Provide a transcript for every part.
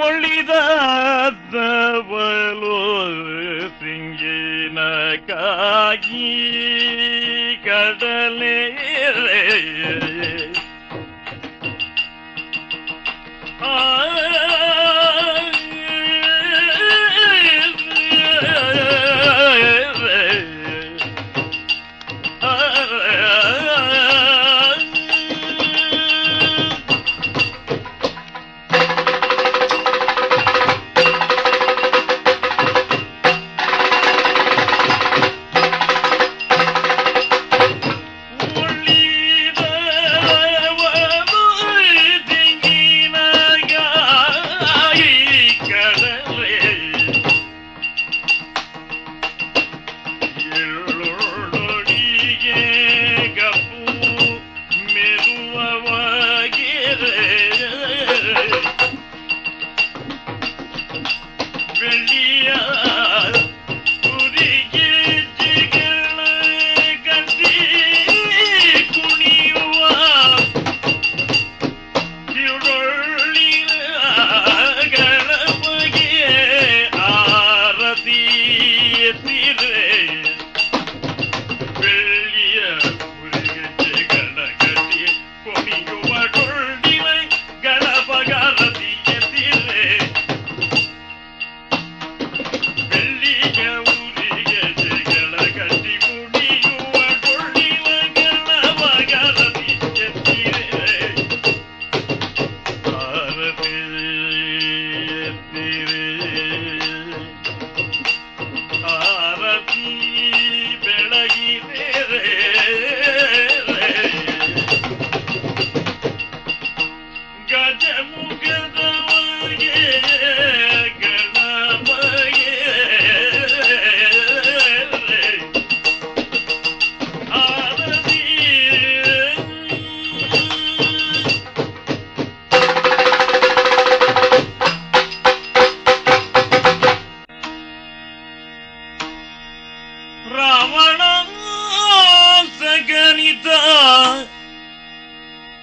ಒಳಿದಾದವಳು ಸಿಂಗಿನ ಕಾಗಿ ಕಡಲೆ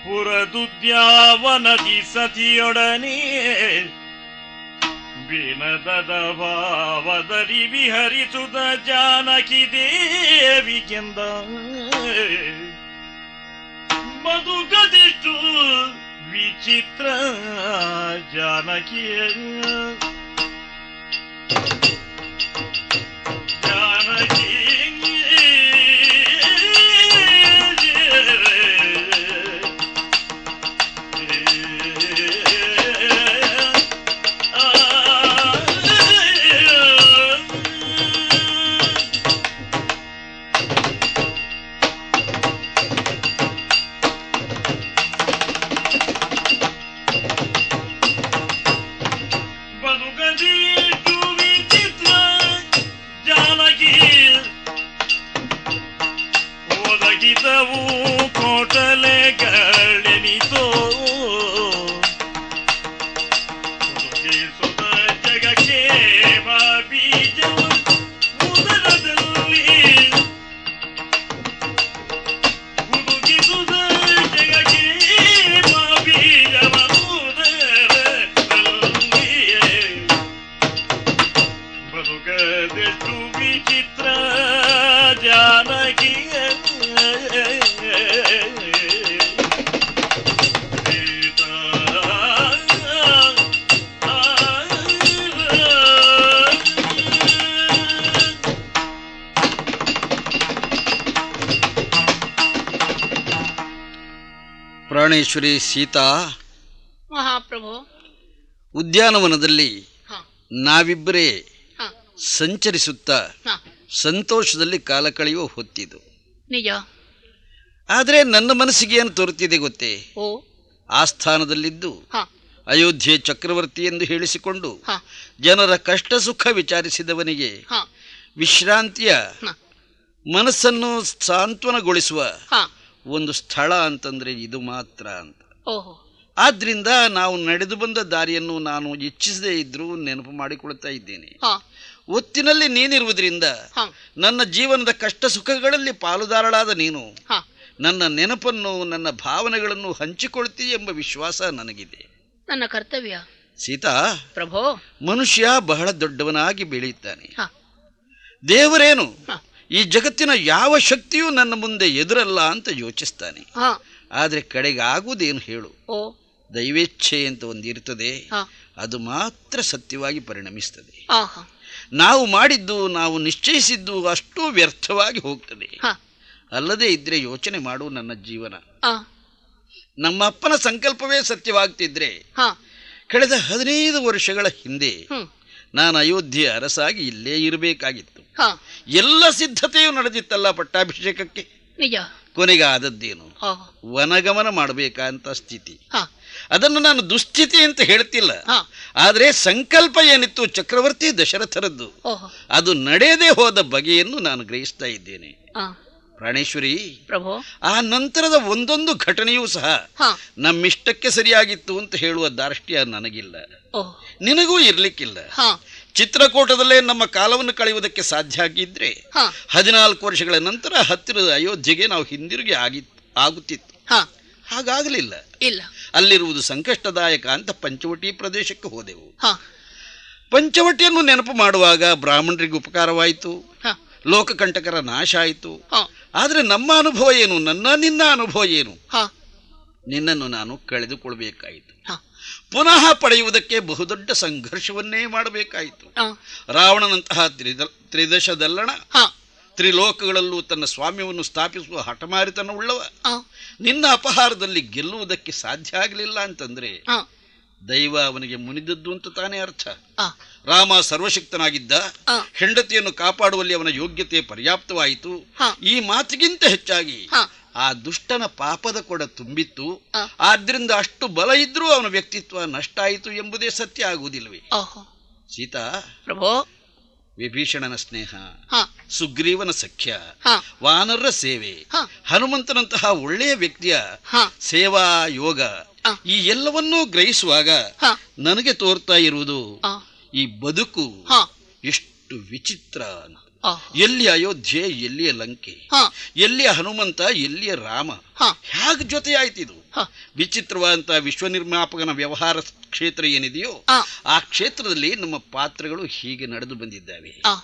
ಪುರದುದ್ಯಾವನದಿ ಸತಿಯೊಡನೆ ಬಿನದದ ಭಾವದಲ್ಲಿ ವಿಹರಿಸುತ್ತ ಜಾನಕಿ ದೇವಿಗೆಂದ ಬದುಕದಿಷ್ಟು ವಿಚಿತ್ರ ಜಾನಕಿಯ ಜಾನಕಿ ಕೋಟಲೆಗಳೆನಿತೋ ಜಗಕ್ಕೆ ಬೀಜ ಉದರದಲ್ಲಿ ಹುದುಗಿಸುದ ಜಗಕ್ಕೆ ಬೀಜವ ಉದರದಲ್ಲಿ ಬದುಕದೆಷ್ಟು ವಿಚಿತ್ರ ಜಾನಕಿಯ ಪ್ರಾಣೇಶ್ವರಿ ಸೀತಾ. ಮಹಾಪ್ರಭು, ಉದ್ಯಾನವನದಲ್ಲಿ ನಾವಿಬ್ಬರೇ ಸಂಚರಿಸುತ್ತಾ ಸಂತೋಷದಲ್ಲಿ ಕಾಲ ಕಳೆಯುವ ಹೊತ್ತಿದು ನಿಜ. ಆದರೆ ನನ್ನ ಮನಸ್ಸಿಗೆ ಏನು ತೋರುತ್ತಿದೆ ಗೊತ್ತೇ? ಆ ಸ್ಥಾನದಲ್ಲಿದ್ದು ಅಯೋಧ್ಯೆ ಚಕ್ರವರ್ತಿ ಎಂದು ಹೇಳಿಸಿಕೊಂಡು ಜನರ ಕಷ್ಟ ಸುಖ ವಿಚಾರಿಸಿದವನಿಗೆ ವಿಶ್ರಾಂತಿಯ ಮನಸ್ಸನ್ನು ಸಾಂತ್ವನಗೊಳಿಸುವ ಒಂದು ಸ್ಥಳ ಅಂತಂದ್ರೆ ಇದು ಮಾತ್ರ ಅಂತ. ಆದ್ರಿಂದ ನಾವು ನಡೆದು ಬಂದ ದಾರಿಯನ್ನು ನಾನು ಇಚ್ಛಿಸದೇ ಇದ್ರೂ ನೆನಪು ಮಾಡಿಕೊಳ್ತಾ ಇದ್ದೇನೆ. ಒತ್ತಿನಲ್ಲಿ ನೀನಿರುವುದರಿಂದ ನನ್ನ ಜೀವನದ ಕಷ್ಟ ಸುಖಗಳಲ್ಲಿ ಪಾಲುದಾರಳಾದ ನೀನು ನನ್ನ ನೆನಪನ್ನು ನನ್ನ ಭಾವನೆಗಳನ್ನು ಹಂಚಿಕೊಳ್ತೀ ಎಂಬ ವಿಶ್ವಾಸ ನನಗಿದೆ. ನನ್ನ ಕರ್ತವ್ಯ ಸೀತಾ, ಪ್ರಭೋ, ಮನುಷ್ಯ ಬಹಳ ದೊಡ್ಡವನಾಗಿ ಬೆಳೆಯುತ್ತಾನೆ. ಹ, ದೇವರೇನು ಹ, ಈ ಜಗತ್ತಿನ ಯಾವ ಶಕ್ತಿಯೂ ನನ್ನ ಮುಂದೆ ಎದುರಲ್ಲ ಅಂತ ಯೋಚಿಸ್ತಾನೆ. ಹ, ಆದರೆ ಕಡೆಗೆ ಆಗುವುದೇನು ಹೇಳು? ಓ, ದೈವೇಚ್ಛೆ ಅಂತ ಒಂದಿರ್ತದೆ, ಹ, ಅದು ಮಾತ್ರ ಸತ್ಯವಾಗಿ ಪರಿಣಮಿಸ್ತದೆ. ಆಹಾ, ನಾವು ಮಾಡಿದ್ದು, ನಾವು ನಿಶ್ಚಯಿಸಿದ್ದು ಅಷ್ಟೂ ವ್ಯರ್ಥವಾಗಿ ಹೋಗ್ತದೆ. ಹ, ಅಲ್ಲದೆ ಇದ್ರೆ ಯೋಚನೆ ಮಾಡು ನನ್ನ ಜೀವನ. ಆ, ನಮ್ಮ ಅಪ್ಪನ ಸಂಕಲ್ಪವೇ ಸತ್ಯವಾಗ್ತಿದ್ರೆ ಹ, ಕಳೆದ 15 ವರ್ಷಗಳ ಹಿಂದೆ ಹ್ಮ್, ನಾನು ಅಯೋಧ್ಯೆ ಅರಸಾಗಿ ಇಲ್ಲೇ ಇರಬೇಕಾಗಿತ್ತು. ಹ, ಎಲ್ಲ ಸಿದ್ಧತೆಯೂ ನಡೆದಿತ್ತಲ್ಲ ಪಟ್ಟಾಭಿಷೇಕಕ್ಕೆ. ನಿಜ. ಕೊನೆಗೆ ಆದದ್ದೇನು? ಹ, ವನಗಮನ ಮಾಡಬೇಕಂತ ಸ್ಥಿತಿ. ಹ, ಅದನ್ನು ನಾನು ದುಸ್ಥಿತಿ ಅಂತ ಹೇಳ್ತಿಲ್ಲ, ಹ, ಆದರೆ ಸಂಕಲ್ಪ ಏನಿತ್ತು ಚಕ್ರವರ್ತಿ ದಶರಥರದ್ದು, ಓಹೋ, ಅದು ನಡೆಯದೇ ಹೋದ ಬಗೆಯನ್ನು ನಾನು ಗ್ರಹಿಸ್ತಾ ಇದ್ದೇನೆ. ಆ, ಪ್ರಾಣೇಶ್ವರಿ, ಪ್ರಭೋ, ಆ ನಂತರದ ಒಂದೊಂದು ಘಟನೆಯೂ ಸಹ ಹ, ನಮ್ಮಿಷ್ಟಕ್ಕೆ ಸರಿಯಾಗಿತ್ತು ಅಂತ ಹೇಳುವ ದಾರ್ಷ್ಟ್ಯ ನನಗಿಲ್ಲ, ಓಹ್, ನಿನಗೂ ಇರ್ಲಿಕ್ಕಿಲ್ಲ. ಹ, ಚಿತ್ರಕೂಟದಲ್ಲೇ ನಮ್ಮ ಕಾಲವನ್ನು ಕಳೆಯುವುದಕ್ಕೆ ಸಾಧ್ಯ ಆಗಿದ್ರೆ ಹ, 14 ವರ್ಷಗಳ ನಂತರ ಹತ್ತಿರದ ಅಯೋಧ್ಯೆಗೆ ನಾವು ಹಿಂದಿರುಗಿ ಆಗುತ್ತಿತ್ತು. ಹ, ಹಾಗಾಗಲಿಲ್ಲ. ಇಲ್ಲ. ಅಲ್ಲಿರುವುದು ಸಂಕಷ್ಟದಾಯಕ ಅಂತ ಪಂಚವಟಿ ಪ್ರದೇಶಕ್ಕೆ ಹೋದೆವು. ಹ, ಪಂಚವಟಿಯನ್ನು ನೆನಪು ಮಾಡುವಾಗ ಬ್ರಾಹ್ಮಣರಿಗೆ ಉಪಕಾರವಾಯಿತು, ಹ, ಲೋಕಕಂಟಕರ ನಾಶ ಆಯಿತು. ಹ, ಆದರೆ ನಮ್ಮ ಅನುಭವ ಏನು? ನಿನ್ನ ಅನುಭವ ಏನು? ಹ, ನಿನ್ನನ್ನು ನಾನು ಕಳೆದುಕೊಳ್ಬೇಕಾಯಿತು. ಹ, ಪುನಃ ಪಡೆಯುವುದಕ್ಕೆ ಬಹುದೊಡ್ಡ ಸಂಘರ್ಷವನ್ನೇ ಮಾಡಬೇಕಾಯಿತು. ಹ, ರಾವಣನಂತಹ ತ್ರಿದಶದಲ್ಲಣ ಹ, ತ್ರಿಲೋಕಗಳಲ್ಲೂ ತನ್ನ ಸ್ವಾಮ್ಯವನ್ನು ಸ್ಥಾಪಿಸುವ ಹಠಮಾರಿತನವುಳ್ಳವ ಹ, ನಿನ್ನ ಅಪಹಾರದಲ್ಲಿ ಗೆಲ್ಲುವುದಕ್ಕೆ ಸಾಧ್ಯ ಆಗಲಿಲ್ಲ ಅಂತಂದ್ರೆ ಹ, ದೈವ ಅವನಿಗೆ ಮುನಿದದ್ದು ಅಂತ ತಾನೇ ಅರ್ಥ. ಹ, ರಾಮ ಸರ್ವಶಕ್ತನಾಗಿದ್ದ, ಹ, ಹೆಂಡತಿಯನ್ನು ಕಾಪಾಡುವಲ್ಲಿ ಅವನ ಯೋಗ್ಯತೆ ಪರ್ಯಾಪ್ತವಾಯಿತು. ಹ, ಈ ಮಾತಿಗಿಂತ ಹೆಚ್ಚಾಗಿ ಹ, ಆ ದುಷ್ಟನ ಪಾಪದ ಕೊಡ ತುಂಬಿತ್ತು. ಹ, ಆದ್ದರಿಂದ ಅಷ್ಟು ಬಲ ಇದ್ರೂ ಅವನ ವ್ಯಕ್ತಿತ್ವ ನಷ್ಟ ಆಯಿತು ಎಂಬುದೇ ಸತ್ಯ ಆಗುವುದಿಲ್ಲವೇ? ಓಹೋ, ಸೀತಾ, ಪ್ರಭೋ, ವಿಭೀಷಣನ ಸ್ನೇಹ, ಹ, ಸುಗ್ರೀವನ ಸಖ್ಯ, ಹ, ವಾನರರ ಸೇವೆ, ಹ, ಹನುಮಂತನಂತಹ ಒಳ್ಳೆಯ ವ್ಯಕ್ತಿಯ ಹ, ಸೇವಾ ಯೋಗ, ಹ, ಈ ಎಲ್ಲವನ್ನೂ ಗ್ರಹಿಸುವಾಗ ಹ, ನನಗೆ ತೋರ್ತಾ ಇರುವುದು ಹ, ಈ ಬದುಕು ಹ, ಎಷ್ಟು ವಿಚಿತ್ರ ಅಂತ. ಓಹೋ, ಎಲ್ಲಿ ಅಯೋಧ್ಯೆ, ಎಲ್ಲಿಯ ಲಂಕೆ, ಹ, ಎಲ್ಲಿಯ ಹನುಮಂತ, ಎಲ್ಲಿಯ ರಾಮ, ಹ, ಹೇಗೆ ಜೊತೆಯಾಯ್ತಿದು? ಹ, ವಿಚಿತ್ರವಾದಂಥ ವಿಶ್ವನಿರ್ಮಾಪಕನ ವ್ಯವಹಾರ ಕ್ಷೇತ್ರ ಏನಿದೆಯೋ ಹ, ಆ ಕ್ಷೇತ್ರದಲ್ಲಿ ನಮ್ಮ ಪಾತ್ರಗಳು ಹೀಗೆ ನಡೆದು ಬಂದಿದ್ದಾವೆ. ಹ,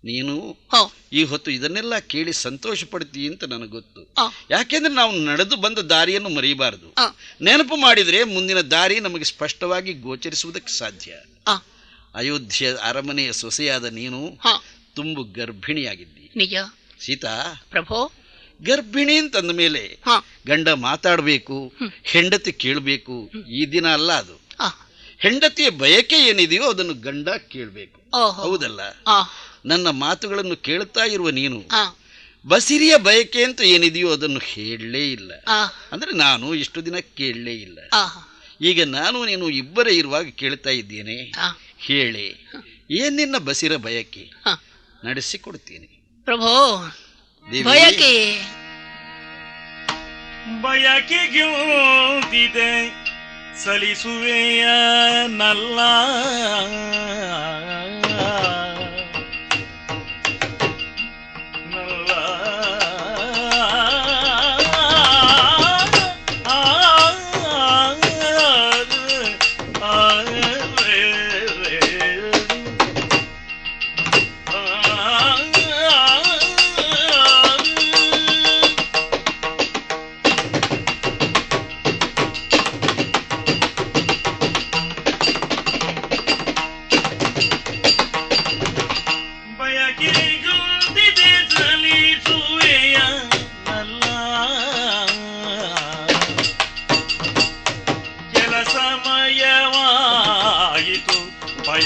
ನೀನು ಹ, ಈ ಹೊತ್ತು ಇದನ್ನೆಲ್ಲ ಕೇಳಿ ಸಂತೋಷ ಪಡ್ತೀಯ ಅಂತ ನನಗೆ ಗೊತ್ತು. ಹ, ಯಾಕೆಂದ್ರೆ ನಾವು ನಡೆದು ಬಂದ ದಾರಿಯನ್ನು ಮರೆಯಬಾರದು. ಹ, ನೆನಪು ಮಾಡಿದರೆ ಮುಂದಿನ ದಾರಿ ನಮಗೆ ಸ್ಪಷ್ಟವಾಗಿ ಗೋಚರಿಸುವುದಕ್ಕೆ ಸಾಧ್ಯ. ಹ, ಅಯೋಧ್ಯೆ ಅರಮನೆಯ ಸೊಸೆಯಾದ ನೀನು ಹ, ತುಂಬು ಗರ್ಭಿಣಿಯಾಗಿದ್ದಿ. ನಿಜ. ಸೀತಾ, ಪ್ರಭೋ, ಗರ್ಭಿಣಿ ಅಂತಂದ ಮೇಲೆ ಹ, ಗಂಡ ಮಾತಾಡಬೇಕು, ಹ್ಮ್, ಹೆಂಡತಿ ಕೇಳಬೇಕು. ಈ ದಿನ ಅಲ್ಲ ಅದು. ಹ, ಹೆಂಡತಿಯ ಬಯಕೆ ಏನಿದೆಯೋ ಅದನ್ನು ಗಂಡ ಕೇಳಬೇಕು. ಓಹೋ, ಹೌದಲ್ಲ? ಹ, ನನ್ನ ಮಾತುಗಳನ್ನು ಕೇಳ್ತಾ ಇರುವ ನೀನು ಹ, ಬಸಿರಿಯ ಬಯಕೆ ಅಂತ ಏನಿದೆಯೋ ಅದನ್ನು ಹೇಳಲೇ ಇಲ್ಲ. ಹ, ಅಂದ್ರೆ ನಾನು ಇಷ್ಟು ದಿನ ಕೇಳಲೇ ಇಲ್ಲ. ಹ, ಈಗ ನಾನು ನೀನು ಇಬ್ಬರೇ ಇರುವಾಗ ಕೇಳ್ತಾ ಇದ್ದೇನೆ. ಹ, ಹೇಳಿ, ಏನ್ ನಿನ್ನ ಬಸಿರ ಬಯಕೆ? ಹ, ನಡೆಸಿಕೊಡ್ತೀನಿ. ಪ್ರಭೋ, ದೇವಿ, ಬಯಕೆ ಬಯಕೆಗೆದಿದೆ ಸಲಿಸುವೆಯ ನಲ್ಲ ನಲ್ಲ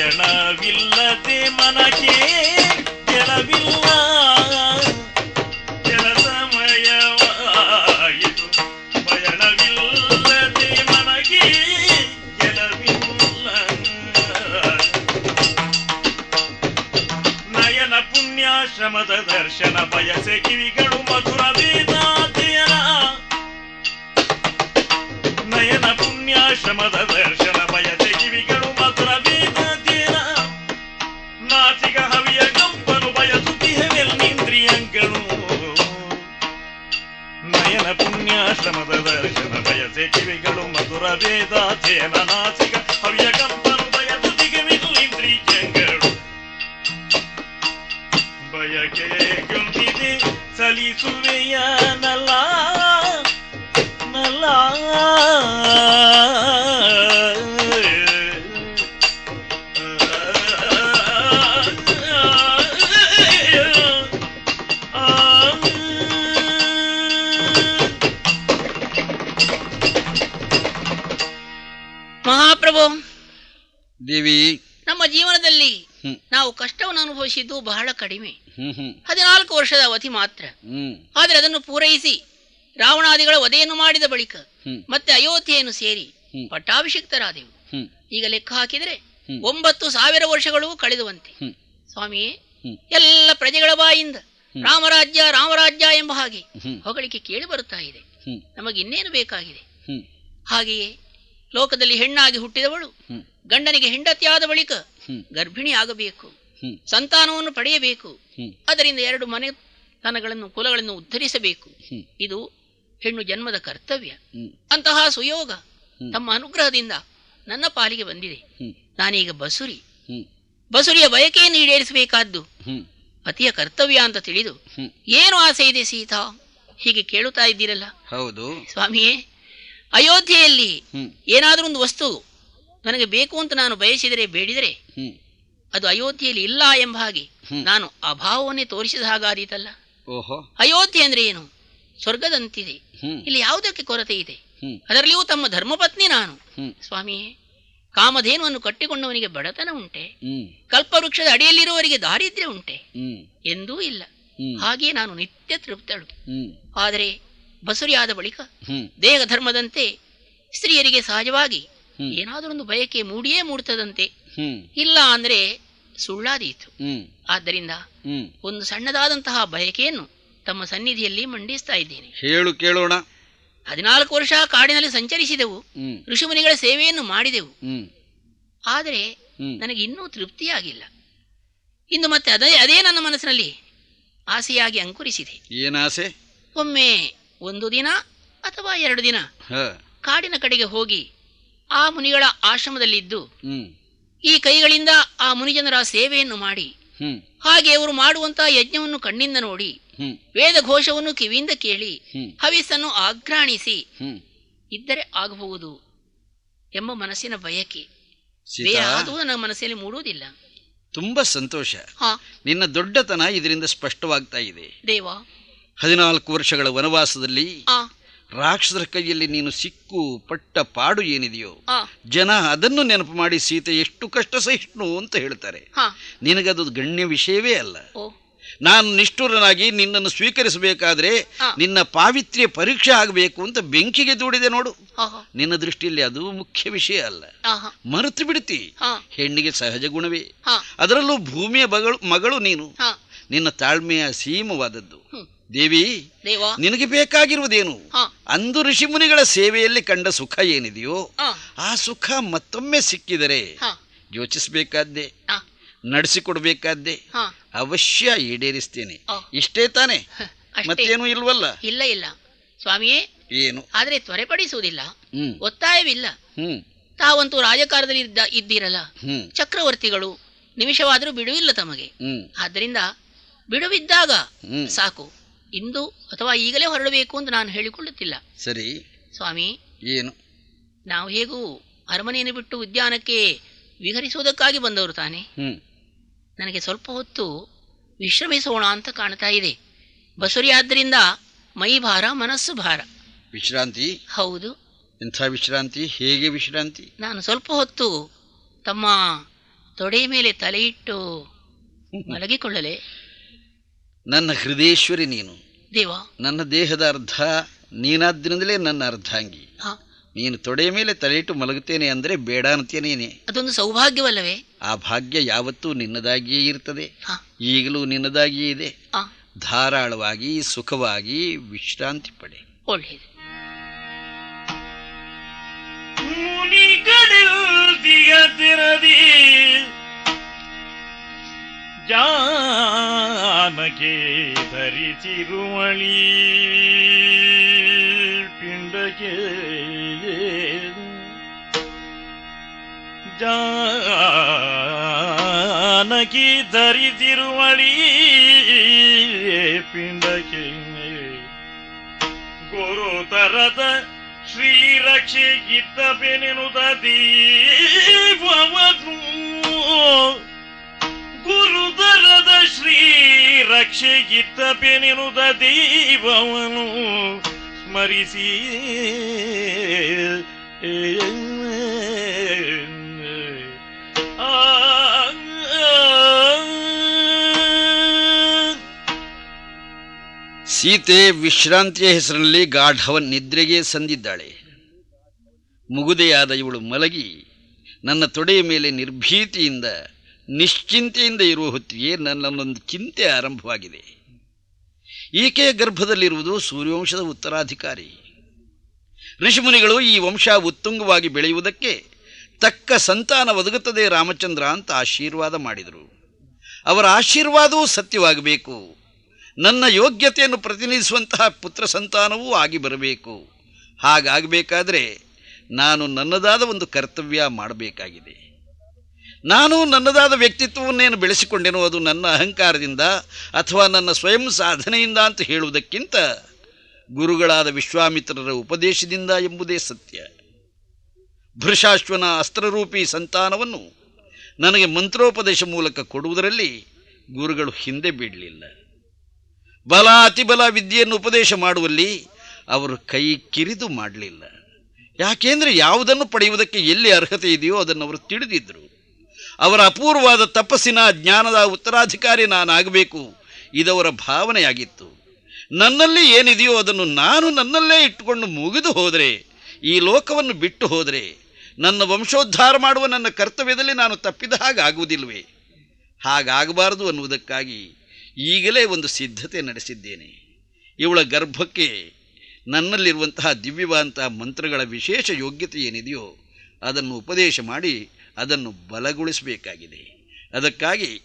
ಪಯಣವಿಲ್ಲದೆ ಮನಕ್ಕೆ ಗೆಲವಿಲ್ಲ, ಕೆಲಸಮಯವಾಯಿತು ಪಯಣವಿಲ್ಲದೆ ಮನಗೆ ಗೆಲವಿಲ್ಲ. ನಯನ ಪುಣ್ಯಾಶ್ರಮದ ದರ್ಶನ ಬಯಸೆ ಕಿವಿಗಳು ಮಧುರ ವೇದಾಧ್ಯಯನ. ನಯನ ಪುಣ್ಯಾಶ್ರಮದ ದರ್ಶನ ಬಯಸೆ ಕಿವಿಗಳು ಮಧುರ ವೇದಾಧ್ಯಯನ. ನಾಸಿಕ ಹವಿಯ ಕಂಪನು ಬಯಸುತ್ತಿಹೆವೆಲ್ಲಿಂದ್ರಿಯಂಗಳು. ನಯನ ಪುಣ್ಯಾಶ್ರಮದ ದರ್ಶನ ಬಯಸೆ ಕಿವಿಗಳು ಮಧುರ ವೇದಾಧ್ಯಯನ. ನಾಸಿಕ ಹವ್ಯ ಕಂಪನು ಬಯದು ದಿಗವಿದು ಇಂದ್ರಿಯಗಳು ಬಯಕೆ ಗೊಂಬಿದೆ ಸಲಿಸುವೆಯ ನಲ್ಲ ನಲ್ಲ ಮಹಾಪ್ರಭು, ದೇವಿ, ನಮ್ಮ ಜೀವನದಲ್ಲಿ ನಾವು ಕಷ್ಟವನ್ನು ಅನುಭವಿಸಿದ್ದು ಬಹಳ ಕಡಿಮೆ. 14 ವರ್ಷದ ಅವಧಿ ಮಾತ್ರ. ಆದರೆ ಅದನ್ನು ಪೂರೈಸಿ ರಾವಣಾದಿಗಳ ವಧೆಯನ್ನು ಮಾಡಿದ ಬಳಿಕ ಮತ್ತೆ ಅಯೋಧ್ಯೆಯನ್ನು ಸೇರಿ ಪಟ್ಟಾಭಿಷಿಕ್ತರಾದೆವು. ಈಗ ಲೆಕ್ಕ ಹಾಕಿದರೆ 9,000 ವರ್ಷಗಳು ಕಳೆದುವಂತೆ. ಸ್ವಾಮಿಯೇ, ಎಲ್ಲ ಪ್ರಜೆಗಳ ಬಾಯಿಂದ ರಾಮರಾಜ್ಯ ರಾಮರಾಜ್ಯ ಎಂಬ ಹಾಗೆ ಹೊಗಳಿಕೆ ಕೇಳಿ ಬರುತ್ತಾ ಇದೆ. ನಮಗಿನ್ನೇನು ಬೇಕಾಗಿದೆ? ಹಾಗೆಯೇ ಲೋಕದಲ್ಲಿ ಹೆಣ್ಣಾಗಿ ಹುಟ್ಟಿದವಳು ಗಂಡನಿಗೆ ಹೆಂಡತಿಯಾದ ಬಳಿಕ ಗರ್ಭಿಣಿ ಆಗಬೇಕು, ಸಂತಾನವನ್ನು ಪಡೆಯಬೇಕು, ಅದರಿಂದ 2 ಮನೆತನಗಳನ್ನು ಕುಲಗಳನ್ನು ಉದ್ಧರಿಸಬೇಕು. ಇದು ಹೆಣ್ಣು ಜನ್ಮದ ಕರ್ತವ್ಯ. ಅಂತಹ ಸುಯೋಗ ತಮ್ಮ ಅನುಗ್ರಹದಿಂದ ನನ್ನ ಪಾಲಿಗೆ ಬಂದಿದೆ. ನಾನೀಗ ಬಸುರಿಯ ಬಯಕೆಯನ್ನು ಈಡೇರಿಸಬೇಕಾದ್ದು ಪತಿಯ ಕರ್ತವ್ಯ ಅಂತ ತಿಳಿದು ಏನು ಆಸೆ ಇದೆ ಸೀತಾ? ಹೀಗೆ ಕೇಳುತ್ತಾ ಇದ್ದೀರಲ್ಲ. ಹೌದು ಸ್ವಾಮಿಯೇ, ಅಯೋಧ್ಯೆಯಲ್ಲಿ ಏನಾದರೂ ಒಂದು ವಸ್ತು ನನಗೆ ಬೇಕು ಅಂತ ನಾನು ಬಯಸಿದರೆ ಬೇಡಿದರೆ ಅದು ಅಯೋಧ್ಯೆಯಲ್ಲಿ ಇಲ್ಲ ಎಂಬ ಹಾಗೆ ನಾನು ಅಭಾವವನ್ನೇ ತೋರಿಸಿದ ಹಾಗಾದೀತಲ್ಲ. ಅಯೋಧ್ಯೆ ಅಂದ್ರೆ ಏನು? ಸ್ವರ್ಗದಂತಿದೆ. ಇಲ್ಲಿ ಯಾವುದಕ್ಕೆ ಕೊರತೆ ಇದೆ? ಅದರಲ್ಲಿಯೂ ತಮ್ಮ ಧರ್ಮಪತ್ನಿ ನಾನು. ಸ್ವಾಮಿಯೇ, ಕಾಮಧೇನುವನ್ನು ಕಟ್ಟಿಕೊಂಡವನಿಗೆ ಬಡತನ ಉಂಟೆ? ಕಲ್ಪವೃಕ್ಷದ ಅಡಿಯಲ್ಲಿರುವವರಿಗೆ ದಾರಿದ್ರ್ಯ ಉಂಟೆ? ಎಂದೂ ಇಲ್ಲ. ಹಾಗೆಯೇ ನಾನು ನಿತ್ಯ ತೃಪ್ತಳು. ಆದರೆ ಬಸುರಿಯಾದ ಬಳಿಕ ದೇಹ ಧರ್ಮದಂತೆ ಸ್ತ್ರೀಯರಿಗೆ ಸಹಜವಾಗಿ ಏನಾದರೊಂದು ಬಯಕೆ ಮೂಡಿಯೇ ಮೂಡ್ತದಂತೆ. ಇಲ್ಲ ಅಂದ್ರೆ ಸುಳ್ಳಾದೀತು. ಆದ್ದರಿಂದ ಒಂದು ಸಣ್ಣದಾದಂತಹ ಬಯಕೆಯನ್ನು ತಮ್ಮ ಸನ್ನಿಧಿಯಲ್ಲಿ ಮಂಡಿಸ್ತಾ ಇದ್ದೇನೆ. ಹೇಳು ಕೇಳೋಣ. 14 ವರ್ಷ ಕಾಡಿನಲ್ಲಿ ಸಂಚರಿಸಿದೆವು, ಋಷಿಮುನಿಗಳ ಸೇವೆಯನ್ನು ಮಾಡಿದೆವು. ಆದರೆ ನನಗೆ ಇನ್ನೂ ತೃಪ್ತಿಯಾಗಿಲ್ಲ. ಇಂದು ಮತ್ತೆ ಅದೇ ನನ್ನ ಮನಸ್ಸಿನಲ್ಲಿ ಆಸೆಯಾಗಿ ಅಂಕುರಿಸಿದೆ. ಏನಾಸೆ? ಒಮ್ಮೆ 1 ದಿನ ಅಥವಾ 2 ದಿನ ಕಾಡಿನ ಕಡೆಗೆ ಹೋಗಿ ಆ ಮುನಿಗಳ ಆಶ್ರಮದಲ್ಲಿದ್ದು ಈ ಕೈಗಳಿಂದ ಆ ಮುನಿಜನರ ಸೇವೆಯನ್ನು ಮಾಡಿ, ಹಾಗೆ ಅವರು ಮಾಡುವಂತಹ ಯಜ್ಞವನ್ನು ಕಣ್ಣಿಂದ ನೋಡಿ, ವೇದ ಘೋಷವನ್ನು ಕಿವಿಯಿಂದ ಕೇಳಿ, ಹವಿಸ್ಸನ್ನು ಆಘ್ರಾಣಿಸಿ ಇದ್ದರೆ ಆಗಬಹುದು ಎಂಬ ಮನಸ್ಸಿನ ಬಯಕೆ ಬೇರೆ ಯಾವುದೂ ನನ್ನ ಮನಸ್ಸಲ್ಲಿ ಮೂಡುವುದಿಲ್ಲ. ತುಂಬಾ ಸಂತೋಷ. ನಿನ್ನ ದೊಡ್ಡತನ ಇದರಿಂದ ಸ್ಪಷ್ಟವಾಗ್ತಾ ಇದೆ. ದೇವಾ, 14 ವರ್ಷಗಳ ವನವಾಸದಲ್ಲಿ ರಾಕ್ಷಸರ ಕೈಯಲ್ಲಿ ನೀನು ಸಿಕ್ಕು ಪಟ್ಟ ಪಾಡು ಏನಿದೆಯೋ, ಜನ ಅದನ್ನು ನೆನಪು ಮಾಡಿ ಸೀತೆ ಎಷ್ಟು ಕಷ್ಟ ಸಹಿಷ್ಣು ಅಂತ ಹೇಳ್ತಾರೆ. ನಿನಗದು ಗಣ್ಯ ವಿಷಯವೇ ಅಲ್ಲ. ನಾನು ನಿಷ್ಠುರನಾಗಿ ನಿನ್ನನ್ನು ಸ್ವೀಕರಿಸಬೇಕಾದ್ರೆ ನಿನ್ನ ಪಾವಿತ್ರ್ಯ ಪರೀಕ್ಷೆ ಆಗಬೇಕು ಅಂತ ಬೆಂಕಿಗೆ ದೂಡಿದೆ ನೋಡು. ನಿನ್ನ ದೃಷ್ಟಿಯಲ್ಲಿ ಅದು ಮುಖ್ಯ ವಿಷಯ ಅಲ್ಲ. ಮರೆತು ಬಿಡ್ತಿ. ಹೆಣ್ಣಿಗೆ ಸಹಜ ಗುಣವೇ, ಅದರಲ್ಲೂ ಭೂಮಿಯ ಮಗಳು ನೀನು. ನಿನ್ನ ತಾಳ್ಮೆಯ ಸೀಮವಾದದ್ದು. ದೇವಿ, ನಿನಗೆ ಬೇಕಾಗಿರುವುದೇನು? ಅಂದು ಋಷಿಮುನಿಗಳ ಸೇವೆಯಲ್ಲಿ ಕಂಡ ಸುಖ ಏನಿದೆಯೋ ಆ ಸುಖ ಮತ್ತೊಮ್ಮೆ ಸಿಕ್ಕಿದರೆ ಯೋಚಿಸಬೇಕಾದ್ದೆ, ನಡೆಸಿಕೊಡ್ಬೇಕಾದ್ದೆ. ಅವಶ್ಯ ಈಡೇರಿಸ್ತೇನೆ. ಇಷ್ಟೇ ತಾನೆ? ಮತ್ತೇನು ಇಲ್ವಲ್ಲ? ಇಲ್ಲ ಇಲ್ಲ ಸ್ವಾಮಿಯೇ. ಏನು? ಆದ್ರೆ ತ್ವರೆಪಡಿಸುವುದಿಲ್ಲ, ಒತ್ತಾಯವಿಲ್ಲ. ತಾವಂತೂ ರಾಜಕಾರದಲ್ಲಿ ಇದ್ದೀರಲ್ಲ, ಚಕ್ರವರ್ತಿಗಳು, ನಿಮಿಷವಾದರೂ ಬಿಡುವಿಲ್ಲ ತಮಗೆ. ಆದ್ದರಿಂದ ಬಿಡುವಿದ್ದಾಗ ಸಾಕು. ಇಂದು ಅಥವಾ ಈಗಲೇ ಹೊರಡಬೇಕು ಅಂತ ನಾನು ಹೇಳಿಕೊಳ್ಳುತ್ತಿಲ್ಲ. ಸರಿ ಸ್ವಾಮಿ. ಏನು? ನಾವು ಹೇಗೂ ಅರಮನೆಯನ್ನು ಬಿಟ್ಟು ಉದ್ಯಾನಕ್ಕೆ ವಿಹರಿಸುವುದಕ್ಕಾಗಿ ಬಂದವರು ತಾನೆ. ನನಗೆ ಸ್ವಲ್ಪ ಹೊತ್ತು ವಿಶ್ರಮಿಸೋಣ ಅಂತ ಕಾಣ್ತಾ ಇದೆ. ಬಸುರಿಯಾದ್ದರಿಂದ ಮೈ ಭಾರ, ಮನಸ್ಸು ಭಾರ. ವಿಶ್ರಾಂತಿ? ಹೌದು. ಎಂಥ ವಿಶ್ರಾಂತಿ? ಹೇಗೆ ವಿಶ್ರಾಂತಿ? ನಾನು ಸ್ವಲ್ಪ ಹೊತ್ತು ತಮ್ಮ ತೊಡೆಯ ಮೇಲೆ ತಲೆಯಿಟ್ಟು ಮಲಗಿಕೊಳ್ಳಲೆ? ನನ್ನ ಹೃದಯೇಶ್ವರಿ ನೀನು. ದೇವ, ನನ್ನ ದೇಹದ ಅರ್ಧ ನೀನಾದ್ರಿಂದಲೇ ನನ್ನ ಅರ್ಧಾಂಗಿ. ನೀನು ತೊಡೆಯ ಮೇಲೆ ತಲೆಯಿಟ್ಟು ಮಲಗುತ್ತೇನೆ ಅಂದರೆ ಬೇಡ ಅಂತೇನೇನೆ. ಅದೊಂದು ಸೌಭಾಗ್ಯವಲ್ಲವೇ? ಆ ಭಾಗ್ಯ ಯಾವತ್ತೂ ನಿನ್ನದಾಗಿಯೇ ಇರ್ತದೆ. ಈಗಲೂ ನಿನ್ನದಾಗಿಯೇ ಇದೆ. ಧಾರಾಳವಾಗಿ ಸುಖವಾಗಿ ವಿಶ್ರಾಂತಿ ಪಡೆ. ಒಳ್ಳೆಯದು. ಜಾನಕೆ ಧರಿಸಿರುವಳಿ ಪಿಂಡಕ್ಕೆ ಜಾನಕಿ ಧರಿಸಿರುವಳಿ ಪಿಂಡಕ್ಕೆ ಗುರುತರದ ಶ್ರೀರಕ್ಷೆ ಇದ್ದವೆನೆನುದ ದೀಪವನು ಗುರುತರದ ಶ್ರೀರಕ್ಷೆ ಇದ್ದವೆನೆನುದ ದೀಪವನು ಸ್ಮರಿಸಿ ಸೀತೆ ವಿಶ್ರಾಂತಿಯ ಹೆಸರಿನಲ್ಲಿ ಗಾಢವ ನಿದ್ರೆಗೆ ಸಂದಿದ್ದಾಳೆ. ಮುಗುದೆಯಾದ ಇವಳು ಮಲಗಿ ನನ್ನ ತೊಡೆಯ ಮೇಲೆ ನಿರ್ಭೀತಿಯಿಂದ ನಿಶ್ಚಿಂತೆಯಿಂದ ಇರುವ ಹೊತ್ತಿಗೆ ನನ್ನಲ್ಲೊಂದು ಚಿಂತೆ ಆರಂಭವಾಗಿದೆ. ಈಕೆಯ ಗರ್ಭದಲ್ಲಿರುವುದು ಸೂರ್ಯವಂಶದ ಉತ್ತರಾಧಿಕಾರಿ. ಋಷಿಮುನಿಗಳು ಈ ವಂಶ ಉತ್ತುಂಗವಾಗಿ ಬೆಳೆಯುವುದಕ್ಕೆ ತಕ್ಕ ಸಂತಾನ ಒದಗುತ್ತದೆ ರಾಮಚಂದ್ರ ಅಂತ ಆಶೀರ್ವಾದ ಮಾಡಿದರು. ಅವರ ಆಶೀರ್ವಾದವೂ ಸತ್ಯವಾಗಬೇಕು. ನನ್ನ ಯೋಗ್ಯತೆಯನ್ನು ಪ್ರತಿನಿಧಿಸುವಂತಹ ಪುತ್ರ ಸಂತಾನವೂ ಆಗಿ ಬರಬೇಕು. ಹಾಗಾಗಬೇಕಾದ್ರೆ ನಾನು ನನ್ನದಾದ ಒಂದು ಕರ್ತವ್ಯ ಮಾಡಬೇಕಾಗಿದೆ. ನಾನು ನನ್ನದಾದ ವ್ಯಕ್ತಿತ್ವವನ್ನೇನು ಬೆಳೆಸಿಕೊಂಡೆನೋ ಅದು ನನ್ನ ಅಹಂಕಾರದಿಂದ ಅಥವಾ ನನ್ನ ಸ್ವಯಂ ಸಾಧನೆಯಿಂದ ಅಂತ ಹೇಳುವುದಕ್ಕಿಂತ ಗುರುಗಳಾದ ವಿಶ್ವಾಮಿತ್ರರ ಉಪದೇಶದಿಂದ ಎಂಬುದೇ ಸತ್ಯ. ಭೃಶಾಶ್ವನ ಅಸ್ತ್ರರೂಪಿ ಸಂತಾನವನ್ನು ನನಗೆ ಮಂತ್ರೋಪದೇಶ ಮೂಲಕ ಕೊಡುವುದರಲ್ಲಿ ಗುರುಗಳು ಹಿಂದೆ ಬಿಡಲಿಲ್ಲ. ಬಲ ಅತಿಬಲ ವಿದ್ಯೆಯನ್ನು ಉಪದೇಶ ಮಾಡುವಲ್ಲಿ ಅವರು ಕೈ ಕಿರಿದು ಮಾಡಲಿಲ್ಲ. ಯಾಕೆಂದರೆ ಯಾವುದನ್ನು ಪಡೆಯುವುದಕ್ಕೆ ಎಲ್ಲಿ ಅರ್ಹತೆ ಇದೆಯೋ ಅದನ್ನು ಅವರು ತಿಳಿದಿದ್ದರು. ಅವರ ಅಪೂರ್ವವಾದ ತಪಸ್ಸಿನ ಜ್ಞಾನದ ಉತ್ತರಾಧಿಕಾರಿ ನಾನಾಗಬೇಕು, ಇದವರ ಭಾವನೆಯಾಗಿತ್ತು. ನನ್ನಲ್ಲಿ ಏನಿದೆಯೋ ಅದನ್ನು ನಾನು ನನ್ನಲ್ಲೇ ಇಟ್ಟುಕೊಂಡು ಮುಗಿದು ಹೋದರೆ, ಈ ಲೋಕವನ್ನು ಬಿಟ್ಟು ಹೋದರೆ, ನನ್ನ ವಂಶೋದ್ಧಾರ ಮಾಡುವ ನನ್ನ ಕರ್ತವ್ಯದಲ್ಲಿ ನಾನು ತಪ್ಪಿದ ಹಾಗಾಗುವುದಿಲ್ವೇ? ಹಾಗಾಗಬಾರದು ಅನ್ನುವುದಕ್ಕಾಗಿ ಈಗಲೇ ಒಂದು ಸಿದ್ಧತೆ ನಡೆಸಿದ್ದೇನೆ. ಇವಳ ಗರ್ಭಕ್ಕೆ ನನ್ನಲ್ಲಿರುವಂತಹ ದಿವ್ಯವಾದಂತಹ ಮಂತ್ರಗಳ ವಿಶೇಷ ಯೋಗ್ಯತೆ ಏನಿದೆಯೋ ಅದನ್ನು ಉಪದೇಶ ಮಾಡಿ ಅದನ್ನು ಬಲಗೊಳಿಸಬೇಕಾಗಿದೆ. ಅದಕ್ಕಾಗಿ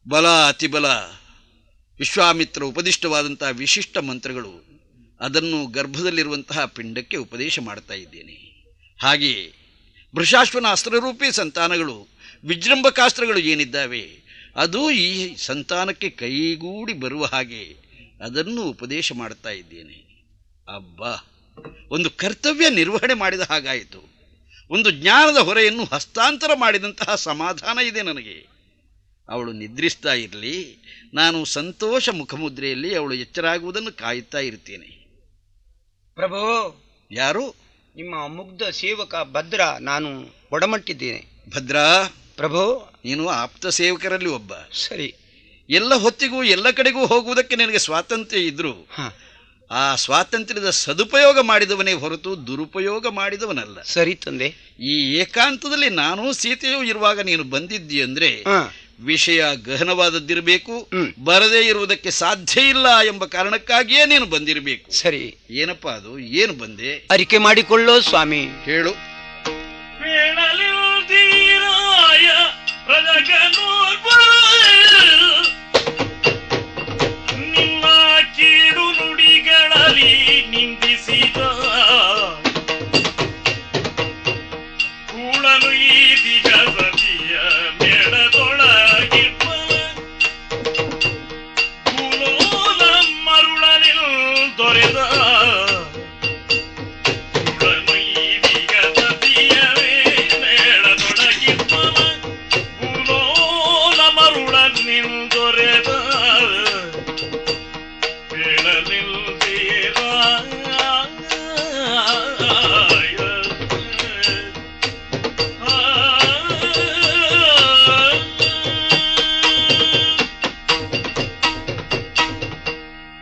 ಬಲ ಅತಿಬಲ ವಿಶ್ವಾಮಿತ್ರ ಉಪದಿಷ್ಟವಾದಂತಹ ವಿಶಿಷ್ಟ ಮಂತ್ರಗಳು ಅದನ್ನು ಗರ್ಭದಲ್ಲಿರುವಂತಹ ಪಿಂಡಕ್ಕೆ ಉಪದೇಶ ಮಾಡ್ತಾ ಇದ್ದೇನೆ. ಹಾಗೆಯೇ ಭೃಶಾಶ್ವನ ಅಸ್ತ್ರರೂಪಿ ಸಂತಾನಗಳು ವಿಜೃಂಭಕಾಸ್ತ್ರಗಳು ಏನಿದ್ದಾವೆ ಅದು ಈ ಸಂತಾನಕ್ಕೆ ಕೈಗೂಡಿ ಬರುವ ಹಾಗೆ ಅದನ್ನು ಉಪದೇಶ ಮಾಡ್ತಾ ಇದ್ದೇನೆ. ಅಬ್ಬಾ, ಒಂದು ಕರ್ತವ್ಯ ನಿರ್ವಹಣೆ ಮಾಡಿದ ಹಾಗಾಯಿತು. ಒಂದು ಜ್ಞಾನದ ಹೊರೆಯನ್ನು ಹಸ್ತಾಂತರ ಮಾಡಿದಂತಹ ಸಮಾಧಾನ ಇದೆ ನನಗೆ. ಅವಳು ನಿದ್ರಿಸ್ತಾ ಇರಲಿ, ನಾನು ಸಂತೋಷ ಮುಖಮುದ್ರೆಯಲ್ಲಿ ಅವಳು ಎಚ್ಚರಾಗುವುದನ್ನು ಕಾಯುತ್ತಾ ಇರ್ತೇನೆ. ಪ್ರಭು, ಯಾರು? ನಿಮ್ಮ ಮುಗ್ಧ ಸೇವಕ ಭದ್ರ, ನಾನು ಒಡಮಟ್ಟಿದ್ದೇನೆ. ಭದ್ರ ಪ್ರಭು, ನೀನು ಆಪ್ತ ಸೇವಕರಲ್ಲಿ ಒಬ್ಬ. ಸರಿ. ಎಲ್ಲ ಹೊತ್ತಿಗೂ ಎಲ್ಲ ಕಡೆಗೂ ಹೋಗುವುದಕ್ಕೆ ನಿನಗೆ ಸ್ವಾತಂತ್ರ್ಯ ಇದ್ದರೂ ಆ ಸ್ವಾತಂತ್ರ್ಯದ ಸದುಪಯೋಗ ಮಾಡಿದವನೇ ಹೊರತು ದುರುಪಯೋಗ ಮಾಡಿದವನಲ್ಲ. ಸರಿ ತಂದೆ. ಈ ಏಕಾಂತದಲ್ಲಿ ನಾನು ಸೀತೆಯೂ ಇರುವಾಗ ನೀನು ಬಂದಿದ್ದಿ ಅಂದ್ರೆ ವಿಷಯ ಗಹನವಾದದ್ದಿರಬೇಕು, ಬರದೇ ಇರುವುದಕ್ಕೆ ಸಾಧ್ಯ ಇಲ್ಲ ಎಂಬ ಕಾರಣಕ್ಕಾಗಿಯೇ ನೀನು ಬಂದಿರಬೇಕು. ಸರಿ. ಏನಪ್ಪಾ ಅದು? ಏನು ಬಂದೆ? ಅರಿಕೆ ಮಾಡಿಕೊಳ್ಳೋ ಸ್ವಾಮಿ. ಹೇಳು. ನಿಮ್ಮ ಕೀಡು ನುಡಿಗಳಲ್ಲಿ ನಿಂದಿಸಿದ ಕೂಳಲು ಈ ದಿಗಸತಿಯ ಮೇಳದೊಳಗಿರುವ ಕೂಲೋಲ ಮರುಳನಿಲ್ ದೊರೆದ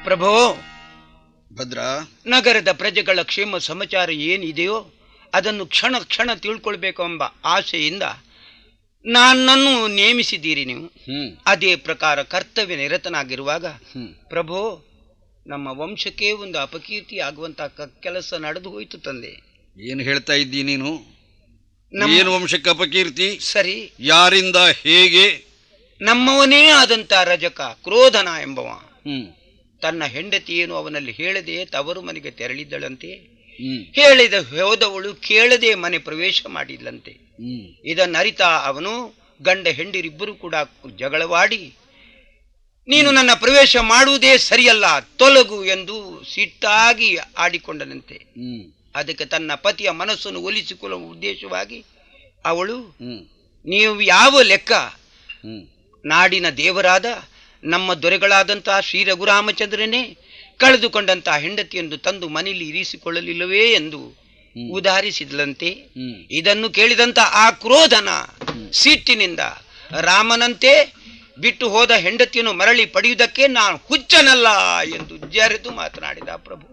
ಪ್ರಭು, ಭದ್ರ, ನಗರದ ಪ್ರಜೆಗಳ ಕ್ಷೇಮ ಸಮಾಚಾರ ಏನಿದೆಯೋ ಅದನ್ನು ಕ್ಷಣ ಕ್ಷಣ ತಿಳ್ಕೊಳ್ಬೇಕೆಂಬ ಆಸೆಯಿಂದ ನನ್ನನ್ನು ನೇಮಿಸಿದ್ದೀರಿ ನೀವು. ಅದೇ ಪ್ರಕಾರ ಕರ್ತವ್ಯ ನಿರತನಾಗಿರುವಾಗ ಪ್ರಭು, ನಮ್ಮ ವಂಶಕ್ಕೆ ಒಂದು ಅಪಕೀರ್ತಿ ಆಗುವಂತಹ ಕೆಲಸ ನಡೆದು ಹೋಯಿತು ತಂದೆ. ಏನು ಹೇಳ್ತಾ ಇದ್ದೀ ನೀನು? ಏನು ವಂಶಕ್ಕೆ ಅಪಕೀರ್ತಿ? ಸರಿ. ಯಾರಿಂದ? ಹೇಗೆ? ನಮ್ಮವನೇ ಆದಂತ ರಜಕ ಕ್ರೋಧನ ಎಂಬವ ತನ್ನ ಹೆಂಡತಿಯೇನು ಅವನಲ್ಲಿ ಹೇಳದೆ ತವರು ಮನೆಗೆ ತೆರಳಿದ್ದಳಂತೆ. ಹೇಳಿದ ಹೋದವಳು ಕೇಳದೆ ಮನೆ ಪ್ರವೇಶ ಮಾಡಿದ್ಲಂತೆ. ಇದನ್ನರಿತ ಅವನು ಗಂಡ ಹೆಂಡಿರಿಬ್ಬರು ಕೂಡ ಜಗಳವಾಡಿ, ನೀನು ನನ್ನ ಪ್ರವೇಶ ಮಾಡುವುದೇ ಸರಿಯಲ್ಲ, ತೊಲಗು ಎಂದು ಸಿಟ್ಟಾಗಿ ಆಡಿಕೊಂಡನಂತೆ. ಅದಕ್ಕೆ ತನ್ನ ಪತಿಯ ಮನಸ್ಸನ್ನು ಒಲಿಸಿಕೊಳ್ಳುವ ಉದ್ದೇಶವಾಗಿ ಅವಳು, ನೀವು ಯಾವ ಲೆಕ್ಕ ನಾಡಿನ ದೇವರಾದ ನಮ್ಮ ದೊರೆಗಳಾದಂತಹ ಶ್ರೀ ರಘುರಾಮಚಂದ್ರನೇ ಕಳೆದುಕೊಂಡಂತಹ ಹೆಂಡತಿಯೊಂದು ತಂದು ಮನೆಯಲ್ಲಿ ಇರಿಸಿಕೊಳ್ಳಲಿಲ್ಲವೇ ಎಂದು ಉದಾಹರಿಸಿದ್ಲಂತೆ. ಇದನ್ನು ಕೇಳಿದಂತ ಆ ಕ್ರೋಧನ ಸಿಟ್ಟಿನಿಂದ ರಾಮನಂತೆ ಬಿಟ್ಟು ಹೋದ ಹೆಂಡತಿಯನ್ನು ಮರಳಿ ಪಡೆಯುವುದಕ್ಕೆ ನಾನು ಹುಚ್ಚನಲ್ಲ ಎಂದು ಜರೆದು ಮಾತನಾಡಿದ ಪ್ರಭು.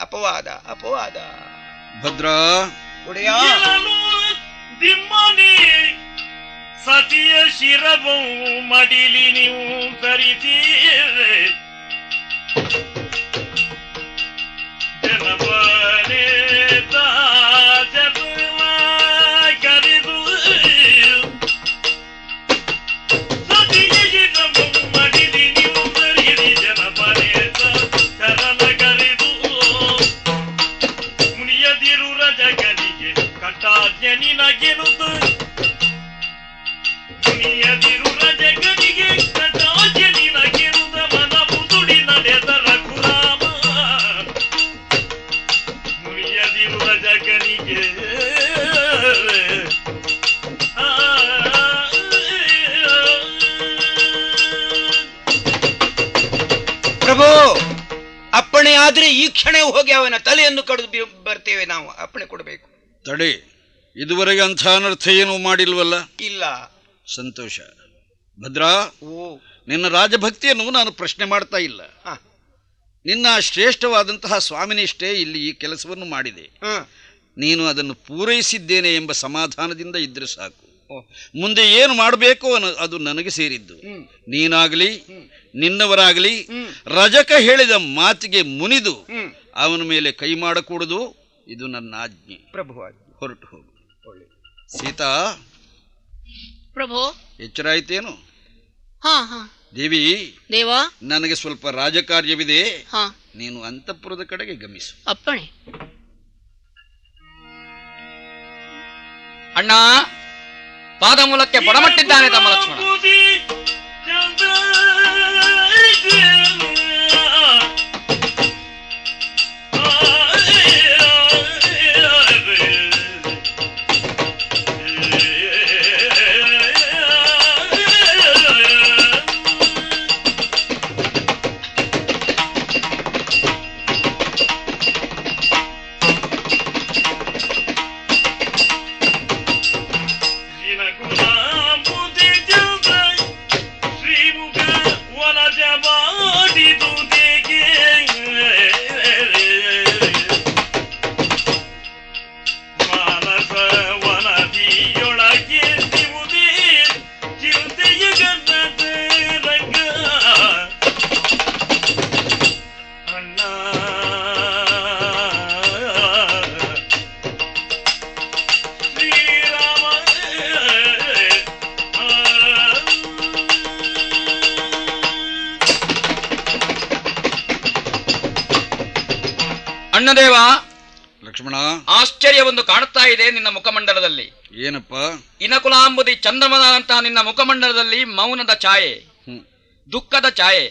ಅಪವಾದ ಅಪವಾದ. ಭದ್ರಾ ಒಡೆಯ ದಿಮ್ಮನಿ ಸತಿಯ ಶಿರವು ಮಡಿಲಿ ನೀವು ಧರಿತೀರೆ ಜನಪನೇ ತಾಜನ ಕರೆದು ಸತಿಯ ಶಿರವು ಮಡಿಲಿ ನೀವು ಧರಿರಿ ಜನಪನೇ ಚರಣ ಕರೆದು ಮುನಿಯದಿರು ರಜಗನಿಗೆ ಕಟಾಜ್ಞೆ ನಿನಗೆನುದು ಮುನಿಯದಿರು ರಜಗನಿಗೆ ಕಟಾಜ್ಞೆ ನಿನಗೆನುದ ಮನ ಪುದುಡಿ ನಡೆದ ರಘುರಾಮ ಮುನಿಯದಿರು ರಜಗನಿಗೆ ಪ್ರಭು, ಅಪ್ಪಣೆ ಆದ್ರೆ ಈ ಕ್ಷಣ ಹೋಗಿ ಅವನ ತಲೆಯನ್ನು ಕಡಿದು ಬರ್ತೇವೆ. ನಾವು ಅಪ್ಪಣೆ ಕೊಡಬೇಕು. ತಡೆ, ಇದುವರೆಗೆ ಅಂಥ ಅನರ್ಥ ಏನೂ ಮಾಡಿಲ್ವಲ್ಲ? ಇಲ್ಲ. ಸಂತೋಷ. ಭದ್ರಾ, ನಿನ್ನ ರಾಜಭಕ್ತಿಯನ್ನು ನಾನು ಪ್ರಶ್ನೆ ಮಾಡ್ತಾ ಇಲ್ಲ. ನಿನ್ನ ಶ್ರೇಷ್ಠವಾದಂತಹ ಸ್ವಾಮಿನಿಷ್ಠೆ ಇಲ್ಲಿ ಈ ಕೆಲಸವನ್ನು ಮಾಡಿದೆ. ನೀನು ಅದನ್ನು ಪೂರೈಸಿದ್ದೇನೆ ಎಂಬ ಸಮಾಧಾನದಿಂದ ಇದ್ರೆ ಸಾಕು. ಮುಂದೆ ಏನು ಮಾಡಬೇಕು ಅದು ನನಗೆ ಸೇರಿದ್ದು. ನೀನಾಗಲಿ ನಿನ್ನವರಾಗಲಿ ರಜಕ ಹೇಳಿದ ಮಾತಿಗೆ ಮುನಿದು ಅವನ ಮೇಲೆ ಕೈ ಮಾಡಕೂಡದು. ಇದು ನನ್ನ ಆಜ್ಞೆ. ಪ್ರಭು, ಹೊರಟು ಹೋಗು. ಸೀತಾ, ಪ್ರಭು, ಎಚ್ಚರ ಆಯ್ತೇನು? ದೇವಿ, ದೇವಾ, ನನಗೆ ಸ್ವಲ್ಪ ರಾಜಕಾರ್ಯವಿದೆ. ನೀನು ಅಂತಃಪುರದ ಕಡೆಗೆ ಗಮಿಸು. ಅಪ್ಪಣೆ. ಅಣ್ಣ, ಪಾದ ಮೂಲಕ್ಕೆ ಬಡಮಟ್ಟಿದ್ದಾನೆ ತಮ್ಮ ಲಕ್ಷ್ಮಣ. ಅಣ್ಣದೇವ, ಲಕ್ಷ್ಮಣ, ಆಶ್ಚರ್ಯವೊಂದು ಕಾಣುತ್ತಾ ಇದೆ ನಿನ್ನ ಮುಖಮಂಡಲದಲ್ಲಿ. ಏನಪ್ಪ? ಇನಕುಲಾಂಬುದಿ ಚಂದ್ರಮನಂತಹ ನಿನ್ನ ಮುಖಮಂಡಲದಲ್ಲಿ ಮೌನದ ಛಾಯೆ, ದುಃಖದ ಛಾಯೆ,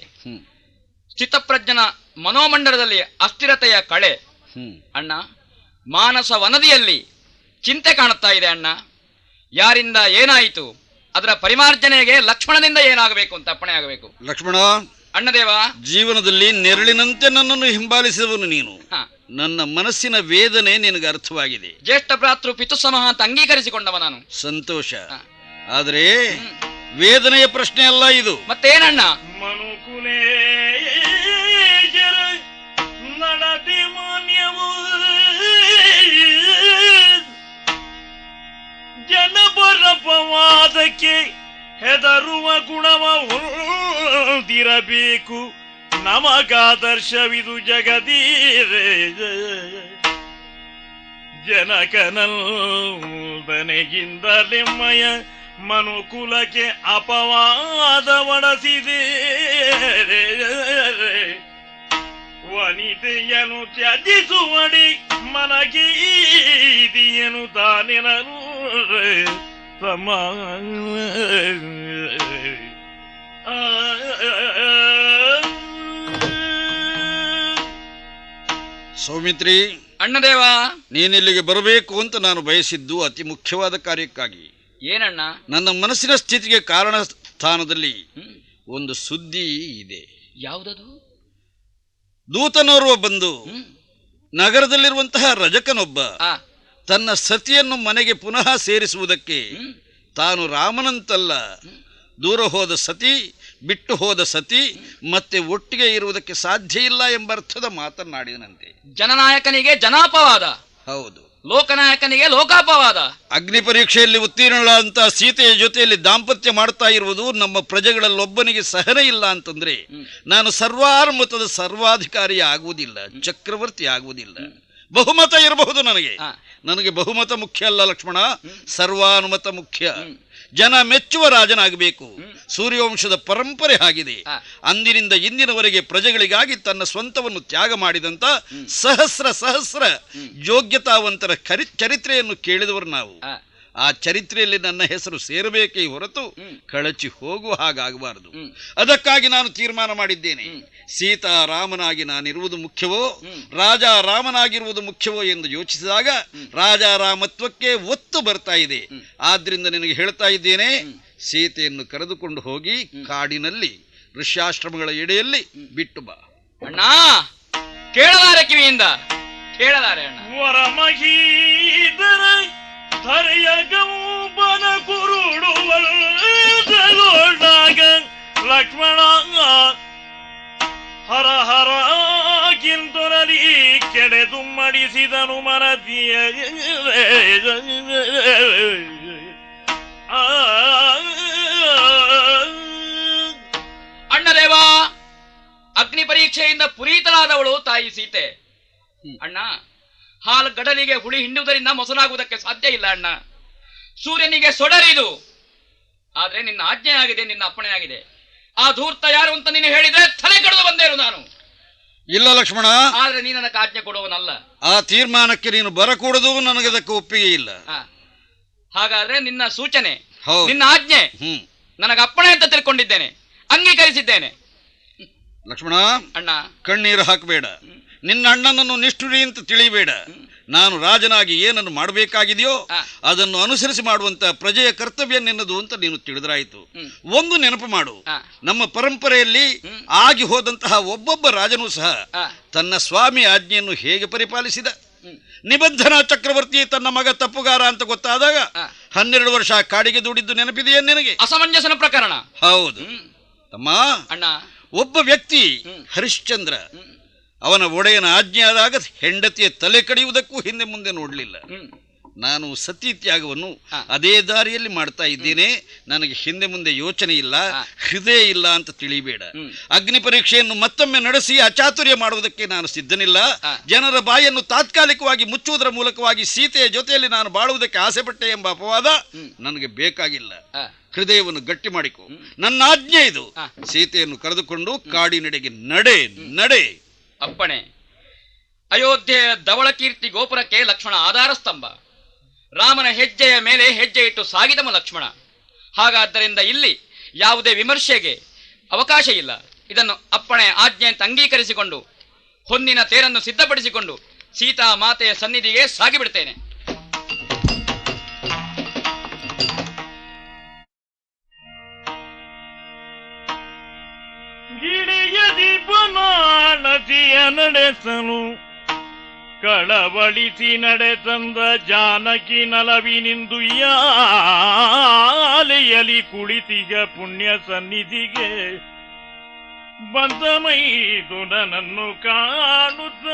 ಸ್ಥಿತಪ್ರಜ್ಞನ ಮನೋಮಂಡಲದಲ್ಲಿ ಅಸ್ಥಿರತೆಯ ಕಳೆ. ಅಣ್ಣ, ಮಾನಸ ವನದಿಯಲ್ಲಿ ಚಿಂತೆ ಕಾಣುತ್ತಾ ಇದೆ. ಅಣ್ಣ, ಯಾರಿಂದ ಏನಾಯಿತು, ಅದರ ಪರಿಮಾರ್ಜನೆಗೆ ಲಕ್ಷ್ಮಣನಿಂದ ಏನಾಗಬೇಕು ಅಂತ ಅಪ್ಪಣೆ ಆಗಬೇಕು. ಲಕ್ಷ್ಮಣ, ಅಣ್ಣದೇವ, ಜೀವನದಲ್ಲಿ ನೆರಳಿನಂತೆ ನನ್ನನ್ನು ಹಿಂಬಾಲಿಸಿದವನು ನೀನು. ನನ್ನ ಮನಸ್ಸಿನ ವೇದನೆ ನಿನಗೆ ಅರ್ಥವಾಗಿದೆ. ಜ್ಯೇಷ್ಠ ಭ್ರಾತೃ ಪಿತುಸಮಃ ಅಂತ ಅಂಗೀಕರಿಸಿಕೊಂಡವ ನಾನು. ಸಂತೋಷ. ಆದರೆ ವೇದನೆಯ ಪ್ರಶ್ನೆ ಅಲ್ಲ ಇದು. ಮತ್ತೇನಣ್ಣ? ಮನುಕುಲೇ ನಡತಿ ಮಾನ್ಯವು ಜನಪರಪವಾದಕ್ಕೆ ಹೆದರುವ ಗುಣವ ಹೊಂದಿರಬೇಕು. ನಮಗಾದರ್ಶವಿದು ಜಗದೀರೆ ಜನಕನಲ್ದನೆಗಿಂದಲೆಮ್ಮಯ ಮನುಕುಲಕ್ಕೆ ಅಪವಾದ ಒಡಸಿದೆ. ವನಿತೆಯನು ತ್ಯಜಿಸುವಡಿ ಮನಗೀದಿಯನು ತಾನೆನನು ಸಮ ಸೌಮಿತ್ರಿ, ಅಣ್ಣದೇವ, ನೀನಿಲ್ಲಿಗೆ ಬರಬೇಕು ಅಂತ ನಾನು ಬಯಸಿದ್ದು ಅತಿ ಮುಖ್ಯವಾದ ಕಾರ್ಯಕ್ಕಾಗಿ. ಏನಣ್ಣ? ನನ್ನ ಮನಸ್ಸಿನ ಸ್ಥಿತಿಗೆ ಕಾರಣ ಸ್ಥಾನದಲ್ಲಿ ಒಂದು ಸುದ್ದಿ ಇದೆ. ಯಾವುದದು? ದೂತನೋರ್ವ ಬಂದು ನಗರದಲ್ಲಿರುವಂತಹ ರಜಕನೊಬ್ಬ ತನ್ನ ಸತಿಯನ್ನು ಮನೆಗೆ ಪುನಃ ಸೇರಿಸುವುದಕ್ಕೆ ತಾನು ರಾಮನಂತಲ್ಲ, ದೂರ ಹೋದ ಸತಿ, ಬಿಟ್ಟು ಹೋದ ಸತಿ ಮತ್ತೆ ಒಟ್ಟಿಗೆ ಇರುವುದಕ್ಕೆ ಸಾಧ್ಯ ಇಲ್ಲ ಎಂಬರ್ಥದ ಮಾತನ್ನಾಡಿದನಂತೆ. ಜನನಾಯಕನಿಗೆ ಜನಾಪವಾದ, ಹೌದು. ಲೋಕನಾಯಕನಿಗೆ ಲೋಕಾಪವಾದ. ಅಗ್ನಿ ಪರೀಕ್ಷೆಯಲ್ಲಿ ಉತ್ತೀರ್ಣಳಾದಂತಹ ಸೀತೆಯ ಜೊತೆಯಲ್ಲಿ ದಾಂಪತ್ಯ ಮಾಡ್ತಾ ಇರುವುದು ನಮ್ಮ ಪ್ರಜೆಗಳಲ್ಲೊಬ್ಬನಿಗೆ ಸಹನೆ ಇಲ್ಲ ಅಂತಂದ್ರೆ ನಾನು ಸರ್ವಾನುಮತದ ಸರ್ವಾಧಿಕಾರಿ ಆಗುವುದಿಲ್ಲ, ಚಕ್ರವರ್ತಿ ಆಗುವುದಿಲ್ಲ. ಬಹುಮತ ಇರಬಹುದು ನನಗೆ ಬಹುಮತ ಮುಖ್ಯ ಅಲ್ಲ ಲಕ್ಷ್ಮಣ, ಸರ್ವಾನುಮತ ಮುಖ್ಯ. ಜನ ಮೆಚ್ಚುವ ರಾಜನಾಗಬೇಕು. ಸೂರ್ಯವಂಶದ ಪರಂಪರೆ ಆಗಿದೆ. ಅಂದಿನಿಂದ ಇಂದಿನವರೆಗೆ ಪ್ರಜೆಗಳಿಗಾಗಿ ತನ್ನ ಸ್ವಂತವನ್ನು ತ್ಯಾಗ ಮಾಡಿದಂತ ಸಹಸ್ರ ಯೋಗ್ಯತಾವಂತರ ಚರಿತ್ರೆಯನ್ನು ಕೇಳಿದವರು ನಾವು. ಆ ಚರಿತ್ರೆಯಲ್ಲಿ ನನ್ನ ಹೆಸರು ಸೇರಬೇಕೇ ಹೊರತು ಕಳಚಿ ಹೋಗುವ ಹಾಗಾಗಬಾರದು. ಅದಕ್ಕಾಗಿ ನಾನು ತೀರ್ಮಾನ ಮಾಡಿದ್ದೇನೆ. ಸೀತಾ ರಾಮನಾಗಿ ನಾನಿರುವುದು ಮುಖ್ಯವೋ, ರಾಜ ರಾಮನಾಗಿರುವುದು ಮುಖ್ಯವೋ ಎಂದು ಯೋಚಿಸಿದಾಗ ರಾಜಾರಾಮತ್ವಕ್ಕೆ ಒತ್ತು ಬರ್ತಾ ಇದೆ. ಆದ್ರಿಂದ ನಿನಗೆ ಹೇಳ್ತಾ ಇದ್ದೇನೆ, ಸೀತೆಯನ್ನು ಕರೆದುಕೊಂಡು ಹೋಗಿ ಕಾಡಿನಲ್ಲಿ ಋಷ್ಯಾಶ್ರಮಗಳ ಎಡೆಯಲ್ಲಿ ಬಿಟ್ಟು ಬಾ. ಅಣ್ಣ, ಕೇಳಲಾರೆ ಕಿವಿಯಿಂದ, ಕೇಳಲಾರೆ ಅಣ್ಣ. ಹರೆಯ ಗಂಬನ ಕುರುಡುವಲ್ಲಾಗ ಲಕ್ಷ್ಮಣ ಹರ ಹರ ಕಿಂತೊರಲಿ ಕೆಡೆದು ಮಡಿಸಿದನು ಮರದಿಯ ಅಣ್ಣದೇವ, ಅಗ್ನಿ ಪರೀಕ್ಷೆಯಿಂದ ಪುರೀತರಾದವಳು ತಾಯಿ ಸೀತೆ. ಅಣ್ಣ, ಹಾಲು ಗಡಲಿಗೆ ಹುಳಿ ಹಿಂಡುವುದರಿಂದ ಮೊಸರಾಗುವುದಕ್ಕೆ ಸಾಧ್ಯ ಇಲ್ಲ ಅಣ್ಣ. ಸೂರ್ಯನಿಗೆ ಸೊಡರಿದು, ಆದ್ರೆ ನಿನ್ನ ಆಜ್ಞೆ ಆಗಿದೆ, ನಿನ್ನ ಅಪ್ಪಣೆ ಆಗಿದೆ. ಆ ಧೂರ್ತ ಯಾರು ಅಂತ ನೀನು ಹೇಳಿದ್ರೆ ತಲೆ ಕಡಿದು ಬಂದೇರು ನಾನು. ಇಲ್ಲ ಲಕ್ಷ್ಮಣ, ಆದ್ರೆ ನೀನು ನನಗೆ ಆಜ್ಞೆ ಕೊಡುವನಲ್ಲ. ಆ ತೀರ್ಮಾನಕ್ಕೆ ನೀನು ಬರಕೂಡದು, ನನಗದಕ್ಕೆ ಒಪ್ಪಿಗೆ ಇಲ್ಲ. ಹಾಗಾದ್ರೆ ನಿನ್ನ ಸೂಚನೆ, ನಿನ್ನ ಆಜ್ಞೆ ನನಗೆ ಅಪ್ಪಣೆ ಅಂತ ತಿಳ್ಕೊಂಡಿದ್ದೇನೆ, ಅಂಗೀಕರಿಸಿದ್ದೇನೆ. ಲಕ್ಷ್ಮಣ ಅಣ್ಣ, ಕಣ್ಣೀರು ಹಾಕಬೇಡ. ನಿನ್ನ ಅಣ್ಣನನ್ನು ನಿಷ್ಠುರಿ ಅಂತ ತಿಳಿಬೇಡ. ನಾನು ರಾಜನಾಗಿ ಏನನ್ನು ಮಾಡಬೇಕಾಗಿದೆಯೋ ಅದನ್ನು ಅನುಸರಿಸಿ ಮಾಡುವಂತ ಪ್ರಜೆಯ ಕರ್ತವ್ಯ ನಿನ್ನದು ಅಂತ ನೀನು ತಿಳಿದ್ರಾಯಿತು. ಒಂದು ನೆನಪು ಮಾಡು, ನಮ್ಮ ಪರಂಪರೆಯಲ್ಲಿ ಆಗಿ ಹೋದಂತಹ ಒಬ್ಬೊಬ್ಬ ರಾಜನೂ ಸಹ ತನ್ನ ಸ್ವಾಮಿ ಆಜ್ಞೆಯನ್ನು ಹೇಗೆ ಪರಿಪಾಲಿಸಿದ. ನಿಬಂಧನ ಚಕ್ರವರ್ತಿ ತನ್ನ ಮಗ ತಪ್ಪುಗಾರ ಅಂತ ಗೊತ್ತಾದಾಗ 12 ವರ್ಷ ಕಾಡಿಗೆ ದುಡಿದ್ದು ನೆನಪಿದೆಯೇ ನಿನಗೆ? ಅಸಮಂಜಸನ ಪ್ರಕರಣ. ಹೌದು ತಮ್ಮ. ಅಣ್ಣ, ಒಬ್ಬ ವ್ಯಕ್ತಿ ಹರಿಶ್ಚಂದ್ರ, ಅವನ ಒಡೆಯನ ಆಜ್ಞೆ ಆದಾಗ ಹೆಂಡತಿಯ ತಲೆ ಕಡಿಯುವುದಕ್ಕೂ ಹಿಂದೆ ಮುಂದೆ ನೋಡಲಿಲ್ಲ. ನಾನು ಸತಿ ತ್ಯಾಗವನ್ನು ಅದೇ ದಾರಿಯಲ್ಲಿ ಮಾಡ್ತಾ ಇದ್ದೇನೆ. ನನಗೆ ಹಿಂದೆ ಮುಂದೆ ಯೋಚನೆ ಇಲ್ಲ, ಹೃದಯ ಇಲ್ಲ ಅಂತ ತಿಳಿಬೇಡ. ಅಗ್ನಿ ಪರೀಕ್ಷೆಯನ್ನು ಮತ್ತೊಮ್ಮೆ ನಡೆಸಿ ಅಚಾತುರ್ಯ ಮಾಡುವುದಕ್ಕೆ ನಾನು ಸಿದ್ಧನಿಲ್ಲ. ಜನರ ಬಾಯನ್ನು ತಾತ್ಕಾಲಿಕವಾಗಿ ಮುಚ್ಚುವುದರ ಮೂಲಕವಾಗಿ ಸೀತೆಯ ಜೊತೆಯಲ್ಲಿ ನಾನು ಬಾಳುವುದಕ್ಕೆ ಆಸೆ ಪಟ್ಟೆ ಎಂಬ ಅಪವಾದ ನನಗೆ ಬೇಕಾಗಿಲ್ಲ. ಹೃದಯವನ್ನು ಗಟ್ಟಿ ಮಾಡಿಕೊ, ನನ್ನ ಆಜ್ಞೆ ಇದು. ಸೀತೆಯನ್ನು ಕರೆದುಕೊಂಡು ಕಾಡಿನೆಡೆಗೆ ನಡೆ ನಡೆ. ಅಪ್ಪಣೆ. ಅಯೋಧ್ಯೆಯ ಧವಳ ಕೀರ್ತಿ ಗೋಪುರಕ್ಕೆ ಲಕ್ಷ್ಮಣ ಆಧಾರ ಸ್ತಂಭ. ರಾಮನ ಹೆಜ್ಜೆಯ ಮೇಲೆ ಹೆಜ್ಜೆ ಇಟ್ಟು ಸಾಗಿದಮ ಲಕ್ಷ್ಮಣ. ಹಾಗಾದ್ದರಿಂದ ಇಲ್ಲಿ ಯಾವುದೇ ವಿಮರ್ಶೆಗೆ ಅವಕಾಶ ಇಲ್ಲ. ಇದನ್ನು ಅಪ್ಪಣೆ ಆಜ್ಞೆ ಅಂತ ಅಂಗೀಕರಿಸಿಕೊಂಡು ಹೊನ್ನಿನ ತೇರನ್ನು ಸಿದ್ಧಪಡಿಸಿಕೊಂಡು ಸೀತಾ ಮಾತೆಯ ಸನ್ನಿಧಿಗೆ ಸಾಗಿಬಿಡ್ತೇನೆ. ನದಿಯ ನಡೆಸಲು ಕಳವಳಿಸಿ ನಡೆತಂದ ಜಾನಕಿ ನಲವಿನಿಂದು ಯಾಲೆಯಲಿ ಕುಳಿತಿಗ ಪುಣ್ಯ ಸನ್ನಿಧಿಗೆ ಬಂದ ಮೈದು ನನ್ನನ್ನು ಕಾಣುತ್ತ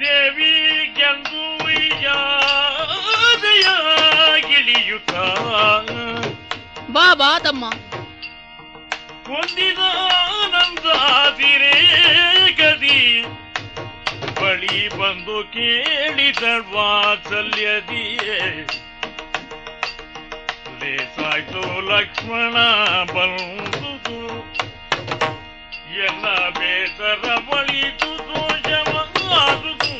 ದೇವಿ ಗೆಂದು ಗಿಳಿಯುತ್ತ ಬಾ ಬಾ ತಮ್ಮ. ಹೊಂದಿದಾನಂದಾದಿರೇ ಗದಿ ಬಳಿ ಬಂದು ಕೇಳಿದ ವಾತ್ಸಲ್ಯದಿಯೇ ಲೇಸಾಯ್ತು ಲಕ್ಷ್ಮಣ ಬಂದುದು ಎಲ್ಲ ಬೇಸರ ಬಳಿದು ದೋಷವಾದುದು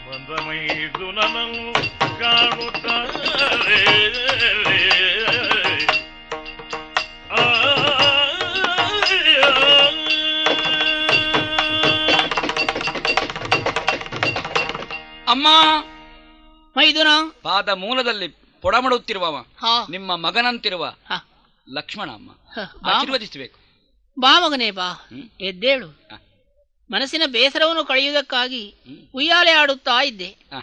ಮಂದಮೈದು ನನ್ನನ್ನು ಕಾಣುತ್ತಾರೆ. ಅಮ್ಮ, ಮೈದುನ ಪಾದ ಮೂಲದಲ್ಲಿ ಪೊಡಮಡುತ್ತಿರುವವ ಹಾ ನಿಮ್ಮ ಮಗನಂತಿರುವ ಹಾ ಲಕ್ಷ್ಮಣ ಅಮ್ಮ, ಬಾ ಆಶೀರ್ವದಿಸಬೇಕು. ಬಾ ಮಗನೇ ಬಾ, ಹ್ಮ್. ಎದ್ದೇಳು. ಹ. ಮನಸ್ಸಿನ ಬೇಸರವನ್ನು ಕಳೆಯುವುದಕ್ಕಾಗಿ ಉಯ್ಯಾಲೆ ಆಡುತ್ತಾ ಇದ್ದೆ. ಹ.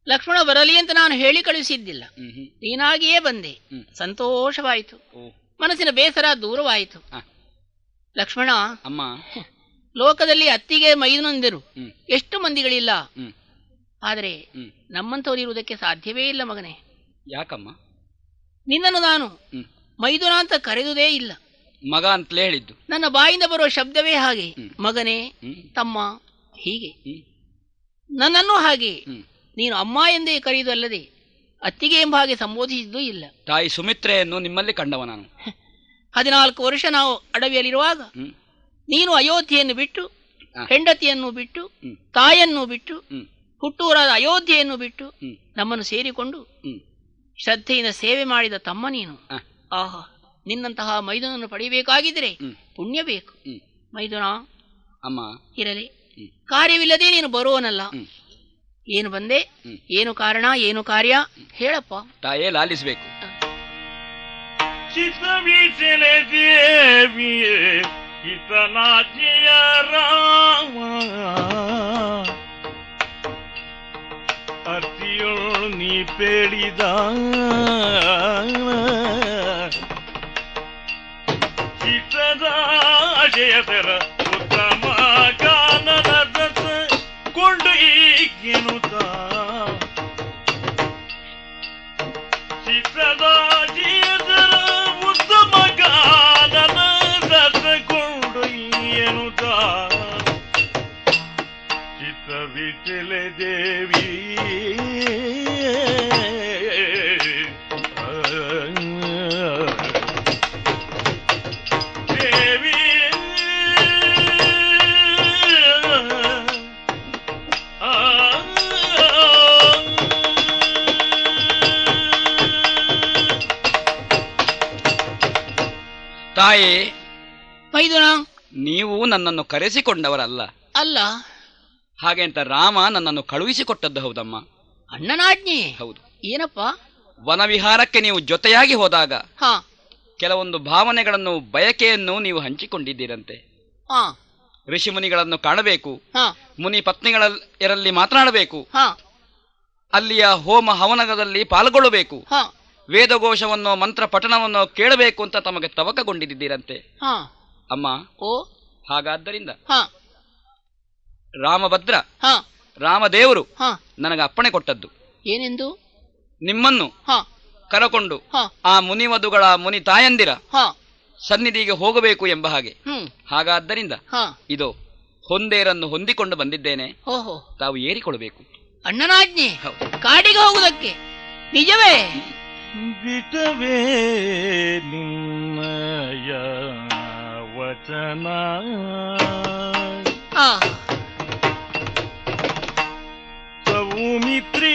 ಲಕ್ಷ್ಮಣ ಬರಲಿ ಅಂತ ನಾನು ಹೇಳಿ ಕಳುಹಿಸಿದ್ದಿಲ್ಲ, ಹ್ಮ್. ನೀನಾಗಿಯೇ ಬಂದೆ. ಹ್ಮ್. ಸಂತೋಷವಾಯಿತು, ಓ. ಮನಸ್ಸಿನ ಬೇಸರ ದೂರವಾಯಿತು. ಹ. ಲಕ್ಷ್ಮಣ, ಅಮ್ಮ, ಲೋಕದಲ್ಲಿ ಅತ್ತಿಗೆ ಮೈದುನಂದಿರು ಹ್ಮ್. ಎಷ್ಟು ಮಂದಿಗಳಿಲ್ಲ, ಹ್ಮ್. ಆದರೆ ಹ್ಮ್. ನಮ್ಮಂಥವ್ರು ಇರುವುದಕ್ಕೆ ಸಾಧ್ಯವೇ ಇಲ್ಲ ಮಗನೇ. ಯಾಕಮ್ಮ? ನಿನ್ನನ್ನು ನಾನು ಹ್ಮ್. ಮೈದುನ ಅಂತ ಕರೆದುದೇ ಇಲ್ಲ. ಮಗ ಅಂತಲೇ ಹೇಳಿದ್ದು. ನನ್ನ ಬಾಯಿಂದ ಬರುವ ಶಬ್ದವೇ ಹಾಗೆ, ಹ್ಮ್. ಮಗನೇ, ಹ್ಮ್. ತಮ್ಮ, ಹೀಗೆ. ಹ್ಮ್. ನನ್ನನ್ನು ಹಾಗೆ ಹ್ಮ್. ನೀನು ಅಮ್ಮ ಎಂದೇ ಕರೆಯುವುದಲ್ಲದೆ ಅತ್ತಿಗೆ ಎಂಬ ಹಾಗೆ ಸಂಬೋಧಿಸಿದ್ದೂ ಇಲ್ಲ. ತಾಯಿ ಸುಮಿತ್ರೆಯನ್ನು ನಿಮ್ಮಲ್ಲಿ ಕಂಡವ ನಾನು. 14 ವರ್ಷ ನಾವು ಅಡವಿಯಲ್ಲಿರುವಾಗ ಹ್ಮ್. ನೀನು ಅಯೋಧ್ಯೆಯನ್ನು ಬಿಟ್ಟು, ಹ. ಹೆಂಡತಿಯನ್ನು ಬಿಟ್ಟು, ಹ್ಮ್. ತಾಯನ್ನು ಬಿಟ್ಟು, ಹ್ಮ್. ಹುಟ್ಟೂರಾದ ಅಯೋಧ್ಯೆಯನ್ನು ಬಿಟ್ಟು ಹ್ಮ್. ನಮ್ಮನ್ನು ಸೇರಿಕೊಂಡು ಹ್ಮ್. ಶ್ರದ್ಧೆಯಿಂದ ಸೇವೆ ಮಾಡಿದ ತಮ್ಮ ನೀನು. ಹ. ಆಹಾ, ನಿನ್ನಂತಹ ಮೈದುನನ್ನು ಪಡೆಯಬೇಕಾಗಿದ್ರೆ ಹ್ಮ್. ಪುಣ್ಯ ಬೇಕು. ಹ್ಮ್. ಮೈದುನ ಅಮ್ಮ, ಇರಲಿ, ಹ್ಮ್. ಕಾರ್ಯವಿಲ್ಲದೆ ನೀನು ಬರುವನಲ್ಲ. ಹ್ಮ್. ಏನು ಬಂದೆ, ಹ್ಮ್. ಏನು ಕಾರಣ, ಏನು ಕಾರ್ಯ ಹೇಳಪ್ಪ. ತಾಯೇ ಲಾಲಿಸಬೇಕು. ಚಿತ್ತವಿಸಲೆ ದೇವಿಯೇ ಹಿತನಾಜ್ಞೆಯ ರಾಮ ಅರ್ತಿಯೊಳು ನೀ ಪೇಳಿದ ಚಿತ್ತದ ಜಯದರ ಉತ್ತಮ ಗಾನದ ಕೊಂಡು ಈಗೆನುತ ಚಿತ್ತದ ಜಯದರ ಉತ್ತಮ ಗಾನನ ಕೊಂಡು ಎನುತ ಚಿತ್ತವಿಚಲೆ ದೇವಿ ದೇವಿ ತಾಯೇ, ಮೈದುನ ನೀವು ನನ್ನನ್ನು ಕರೆಸಿಕೊಂಡವರಲ್ಲ. ಅಲ್ಲ, ಹಾಗೆ ಅಂತ ರಾಮ ನನ್ನನ್ನು ಕಳುಹಿಸಿಕೊಟ್ಟದ್ದು. ಹೌದಮ್ಮ, ಅಣ್ಣನಾಜ್ಞೆ. ಹೌದು. ಏನಪ್ಪ? ವನವಿಹಾರಕ್ಕೆ ನೀವು ಜೊತೆಯಾಗಿ ಹೋದಾಗ ಹಾ ಕೆಲವೊಂದು ಭಾವನೆಗಳನ್ನು, ಬಯಕೆಯನ್ನು ನೀವು ಹಂಚಿಕೊಂಡಿದ್ದೀರಂತೆ. ಹಾ ಋಷಿಮುನಿಗಳನ್ನು ಕಾಣಬೇಕು, ಹಾ ಮುನಿ ಪತ್ನಿಗಳಲ್ಲಿ ಮಾತನಾಡಬೇಕು, ಹಾ ಅಲ್ಲಿಯ ಹೋಮ ಹವನದಲ್ಲಿ ಪಾಲ್ಗೊಳ್ಳಬೇಕು, ಹಾ ವೇದಘೋಷವನ್ನು, ಮಂತ್ರ ಪಠಣವನ್ನು ಕೇಳಬೇಕು ಅಂತ ತಮಗೆ ತವಕಗೊಂಡಿದ್ದೀರಂತೆ. ಹಾ ಅಮ್ಮ, ಓ ಹಾಗಾದ್ದರಿಂದ ಹಾ ರಾಮಭದ್ರ, ಹಾ ರಾಮದೇವರು ಹಾ ನನಗೆ ಅಪ್ಪಣೆ ಕೊಟ್ಟದ್ದು ಏನೆಂದು? ನಿಮ್ಮನ್ನು ಹಾ ಕರಕೊಂಡು ಹಾ ಆ ಮುನಿವಧುಗಳ, ಮುನಿ ತಾಯಂದಿರ ಹಾ ಸನ್ನಿಧಿಗೆ ಹೋಗಬೇಕು ಎಂಬ ಹಾಗೆ. ಹ್ಮ್ ಹಾಗಾದ್ದರಿಂದ ಹಾ ಇದು ಹೊಂದೇರನ್ನು ಹೊಂದಿಕೊಂಡು ಬಂದಿದ್ದೇನೆ. ಓಹೋ, ತಾವು ಏರಿಕೊಳ್ಬೇಕು. ಅಣ್ಣನಾಜ್ಞೆ. ಹೌದು. ಕಾಡಿಗೆ ಹೋಗುವುದಕ್ಕೆ ನಿಜವೇ? ಬಿಟವೇ ನಿನ್ನಯ ವಚನ ಆ ಸೌಮಿತ್ರಿ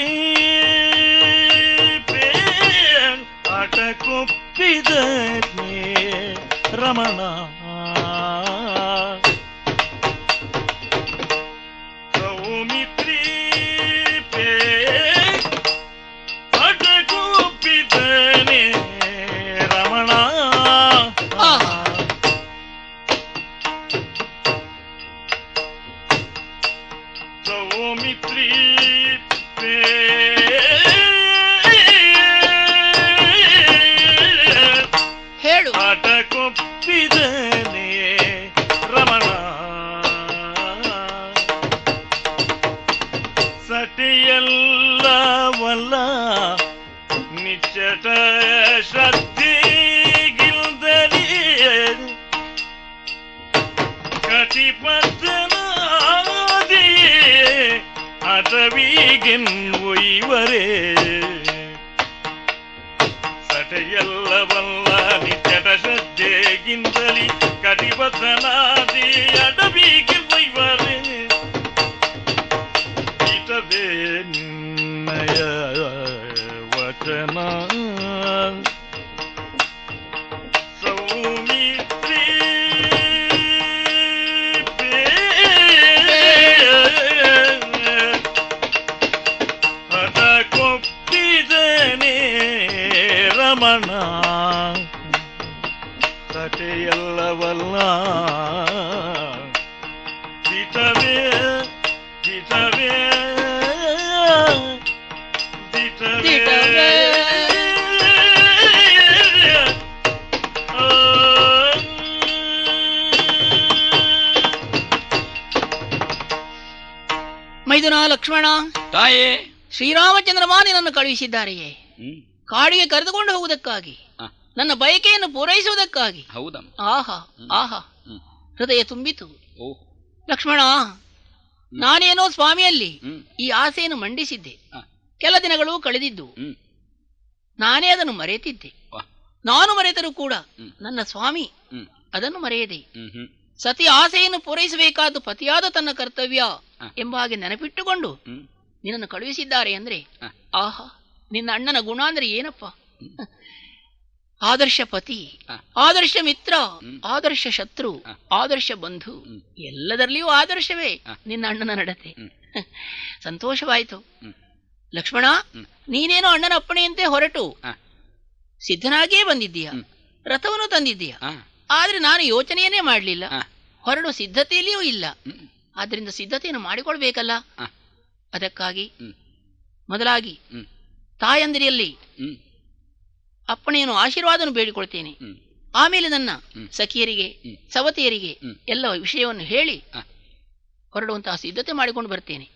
ಆಟಕೊಪ್ಪಿದ ರಮಣ ಸೌಮಿತ್ರಿ ಆಟಕೊಪ್ಪಿದನೆ ರಮಣ ಸೌಮಿತ್ರಿ ಹೇಳು. ಆಟಕೊಪ್ಪಿದನೆ ರಮಣ ಸಟಿಯಲ್ಲವಲ್ಲ ನಿಚ್ಚಟ ಶ್ರದ್ಧೆಗಿಲ್ದಲಿ ಕಟಿಪದ್ದನಾದಿಯೇ ಅಟವಿಗೆನ್ನುವರೇ ಸಟೆಯಲ್ಲವಲ್ಲ ನಿಚ್ಚಟ ಶ್ರದ್ಧೆಗಿಂತಲಿ ಕಡಿವತನಾದಿ ಅಡವಿಗೆ ವೈವರೆ ಇಟವೇ ನಿನ್ನಯ ವಚನ ಸೌಮಿತ್ರಿ ಹಠ ಕೊಪ್ಪಿದನೆ ರಮಣ ತಟೆಯಲ್ಲವಲ್ಲ ದಿಟವೇ ದಿಟವೇ ದಿಟವೇ ಮೈದುನ ಲಕ್ಷ್ಮಣ, ತಾಯೇ, ಶ್ರೀರಾಮಚಂದ್ರ ನಿನ್ನನ್ನು ಕಳುಹಿಸಿದ್ದಾರೆಯೇ ಕಾಡಿಗೆ ಕರೆದುಕೊಂಡು ಹೋಗುವುದಕ್ಕಾಗಿ, ನನ್ನ ಬಯಕೆಯನ್ನು ಪೂರೈಸುವುದಕ್ಕಾಗಿ. ಹೌದಮ್ಮ. ಆಹಾ ಆಹಾ, ಹೃದಯ ತುಂಬಿತು. ಓಹ್ ಲಕ್ಷ್ಮಣ, ನಾನೇನೋ ಸ್ವಾಮಿಯಲ್ಲಿ ಈ ಆಸೆಯನ್ನು ಮಂಡಿಸಿದ್ದೆ. ಕೆಲ ದಿನಗಳು ಕಳೆದಿದ್ದು, ನಾನೇ ಅದನ್ನು ಮರೆತಿದ್ದೆ. ನಾನು ಮರೆತರೂ ಕೂಡ ನನ್ನ ಸ್ವಾಮಿ ಅದನ್ನು ಮರೆಯದೆ ಸತಿ ಆಸೆಯನ್ನು ಪೂರೈಸಬೇಕಾದ ಪತಿಯಾದ ತನ್ನ ಕರ್ತವ್ಯ ಎಂಬ ಹಾಗೆ ನೆನಪಿಟ್ಟುಕೊಂಡು ನಿನ್ನನ್ನು ಕಳುಹಿಸಿದ್ದಾರೆ ಅಂದ್ರೆ, ಆಹಾ, ನಿನ್ನ ಅಣ್ಣನ ಗುಣ ಅಂದ್ರೆ ಏನಪ್ಪ! ಆದರ್ಶ ಪತಿ, ಆದರ್ಶ ಮಿತ್ರ, ಆದರ್ಶ ಶತ್ರು, ಆದರ್ಶ ಬಂಧು, ಎಲ್ಲದರಲ್ಲಿಯೂ ಆದರ್ಶವೇ ನಿನ್ನ ಅಣ್ಣನ ನಡತೆ. ಸಂತೋಷವಾಯಿತು ಲಕ್ಷ್ಮಣ. ನೀನೇನೋ ಅಣ್ಣನ ಅಪ್ಪಣೆಯಂತೆ ಹೊರಟು ಸಿದ್ಧನಾಗಿಯೇ ಬಂದಿದ್ದೀಯ, ರಥವನ್ನು ತಂದಿದ್ದೀಯ. ಆದ್ರೆ ನಾನು ಯೋಚನೆಯನ್ನೇ ಮಾಡಲಿಲ್ಲ, ಹೊರಡು ಸಿದ್ಧತೆಯಲ್ಲಿಯೂ ಇಲ್ಲ. ಆದ್ರಿಂದ ಸಿದ್ಧತೆಯನ್ನು ಮಾಡಿಕೊಳ್ಬೇಕಲ್ಲ. ಅದಕ್ಕಾಗಿ ಮೊದಲಾಗಿ ತಾಯಂದಿರಿಯಲ್ಲಿ ಅಪ್ಪಣೆಯನ್ನು ಆಶೀರ್ವಾದವನ್ನು ಬೇಡಿಕೊಳ್ತೇನೆ. ಆಮೇಲೆ ನನ್ನ ಸಖಿಯರಿಗೆ ಸವತಿಯರಿಗೆ ಎಲ್ಲ ವಿಷಯವನ್ನು ಹೇಳಿ ಹೊರಡುವಂತಹ ಸಿದ್ಧತೆ ಮಾಡಿಕೊಂಡು ಬರ್ತೇನೆ.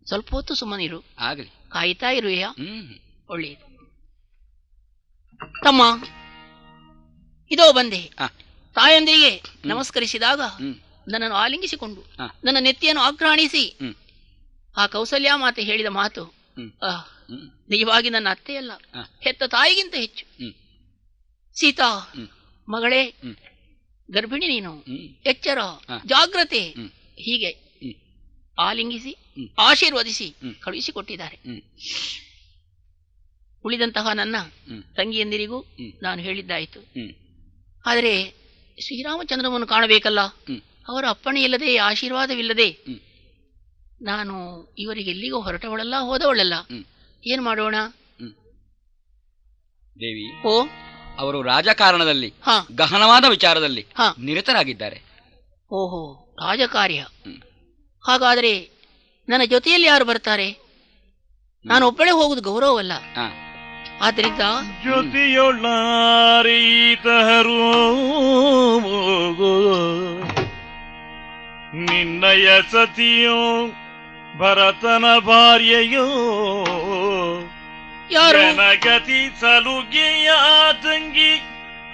ಸ್ವಲ್ಪ ಹೊತ್ತು ಸುಮ್ಮನಿರು, ಆಗಲಿ, ಕಾಯ್ತಾ ಇರುವೆಯಾ? ಒಳ್ಳೆಯದು ತಮ್ಮ. ಇದೋ ಬಂದೆ. ತಾಯಂದಿರಿಗೆ ನಮಸ್ಕರಿಸಿದಾಗ ನನ್ನನ್ನು ಆಲಿಂಗಿಸಿಕೊಂಡು ನನ್ನ ನೆತ್ತಿಯನ್ನು ಆಘ್ರಾಣಿಸಿ ಆ ಕೌಸಲ್ಯ ಮಾತೆ ಹೇಳಿದ ಮಾತು, ನಿಜವಾಗಿ ನನ್ನ ಅತ್ತೆಯಲ್ಲ, ಹೆತ್ತ ತಾಯಿಗಿಂತ ಹೆಚ್ಚು. ಸೀತಾ ಮಗಳೇ, ಗರ್ಭಿಣಿ ನೀನು, ಎಚ್ಚರ, ಜಾಗ್ರತೆ, ಹೀಗೆ ಆಲಿಂಗಿಸಿ ಆಶೀರ್ವದಿಸಿ ಕಳುಹಿಸಿಕೊಟ್ಟಿದ್ದಾರೆ. ಉಳಿದಂತಹ ನನ್ನ ತಂಗಿಯಂದಿರಿಗೂ ನಾನು ಹೇಳಿದ್ದಾಯಿತು. ಆದರೆ ಶ್ರೀರಾಮಚಂದ್ರನನ್ನು ಕಾಣಬೇಕಲ್ಲ, ಅವರ ಅಪ್ಪಣೆ ಇಲ್ಲದೆ ಆಶೀರ್ವಾದವಿಲ್ಲದೆ ನಾನು ಇವರಿಗೆ ಎಲ್ಲಿಗೋ ಹೊರಟವಳಲ್ಲ, ಹೋದವಳಲ್ಲ. ಏನ್ ಮಾಡೋಣ ದೇವಿ? ಓ, ಅವರು ರಾಜಕಾರಣದಲ್ಲಿ ಗಹನವಾದ ವಿಚಾರದಲ್ಲಿ ನಿರತರಾಗಿದ್ದಾರೆ. ಓಹೋ, ರಾಜಕಾರ್ಯ. ಹಾಗಾದರೆ ನನ್ನ ಜೊತೆಯಲ್ಲಿ ಯಾರು ಬರ್ತಾರೆ? ನಾನು ಒಬ್ಬಳೇ ಹೋಗುದು ಗೌರವವಲ್ಲ. ಆದ್ರಿಂದ ಜೊತೆಯೊಳ್ಳಾರೀತರು ನಿನ್ನಯ ಸತಿಯೋ ಭರತನ ಭಾರ್ಯೆಯೋ ಜನಗತಿ ಸಲುಗೆಯ ತಂಗಿ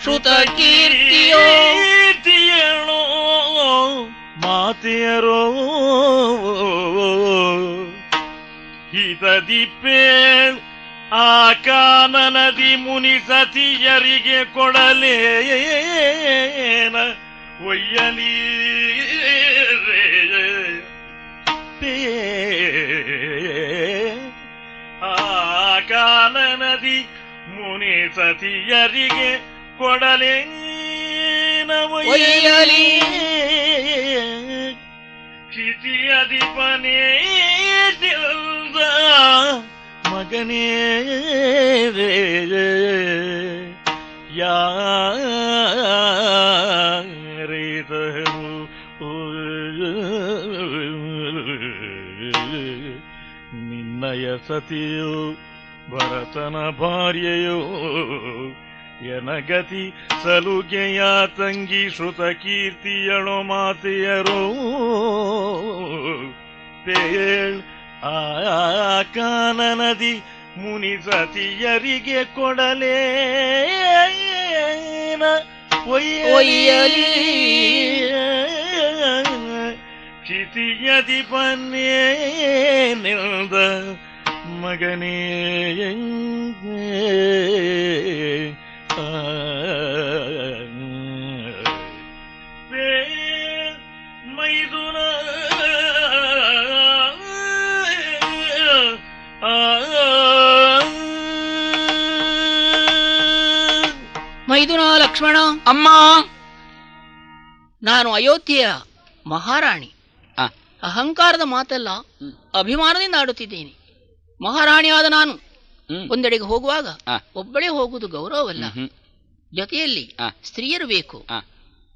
ಶ್ರುತ ಕೀರ್ತಿಯೋ ಮಾತೆಯರೋ ಹಿತದಿಪ್ಪೆ ಆ ಕಾನನದಿ ಮುನಿ ಸತಿಯರಿಗೆ ಕೊಡಲೇನ ಒಯ್ಯಲಿ ಆ ಕಾನನದಿ ಮುನಿ ಸತಿಯರಿಗೆ ಕೊಡಲೇನ ಒಯ್ಯಲಿ ಕ್ಷಿತಿಯದಿಪನೇ ಮಗನೇ ಯಾರೇತರು ನಿನ್ನಯ ಸತಿಯೋ ಭರತನ ಭಾರ್ಯೆಯೋ ಎನಗತಿ ಸಲುಗೆಯ ತಂಗಿ ಶ್ರುತ ಕೀರ್ತಿಯಳೋ ಮಾತೆಯರೋ ಪೇಳ್ ಆ ಕಾನನದಿ ಮುನಿ ಸತಿಯರಿಗೆ ಕೊಡಲೇನ ಒಯ್ಯಲಿ ಕ್ಷಿತಿಯದಿ ಬನ್ನೇ ನಿಲ್ದ ಮಗನೇ ಮೈದುನ ಲಕ್ಷ್ಮಣ, ಅಮ್ಮ, ನಾನು ಅಯೋಧ್ಯೆಯ ಮಹಾರಾಣಿ. ಅಹಂಕಾರದ ಮಾತಲ್ಲ, ಅಭಿಮಾನದಿಂದ ಆಡುತ್ತಿದ್ದೇನೆ. ಮಹಾರಾಣಿಯಾದ ನಾನು ಒಂದೆಡೆಗೆ ಹೋಗುವಾಗ ಒಬ್ಬಳೇ ಹೋಗುವುದು ಗೌರವವಲ್ಲ. ಜೊತೆಯಲ್ಲಿ ಸ್ತ್ರೀಯರು ಬೇಕು,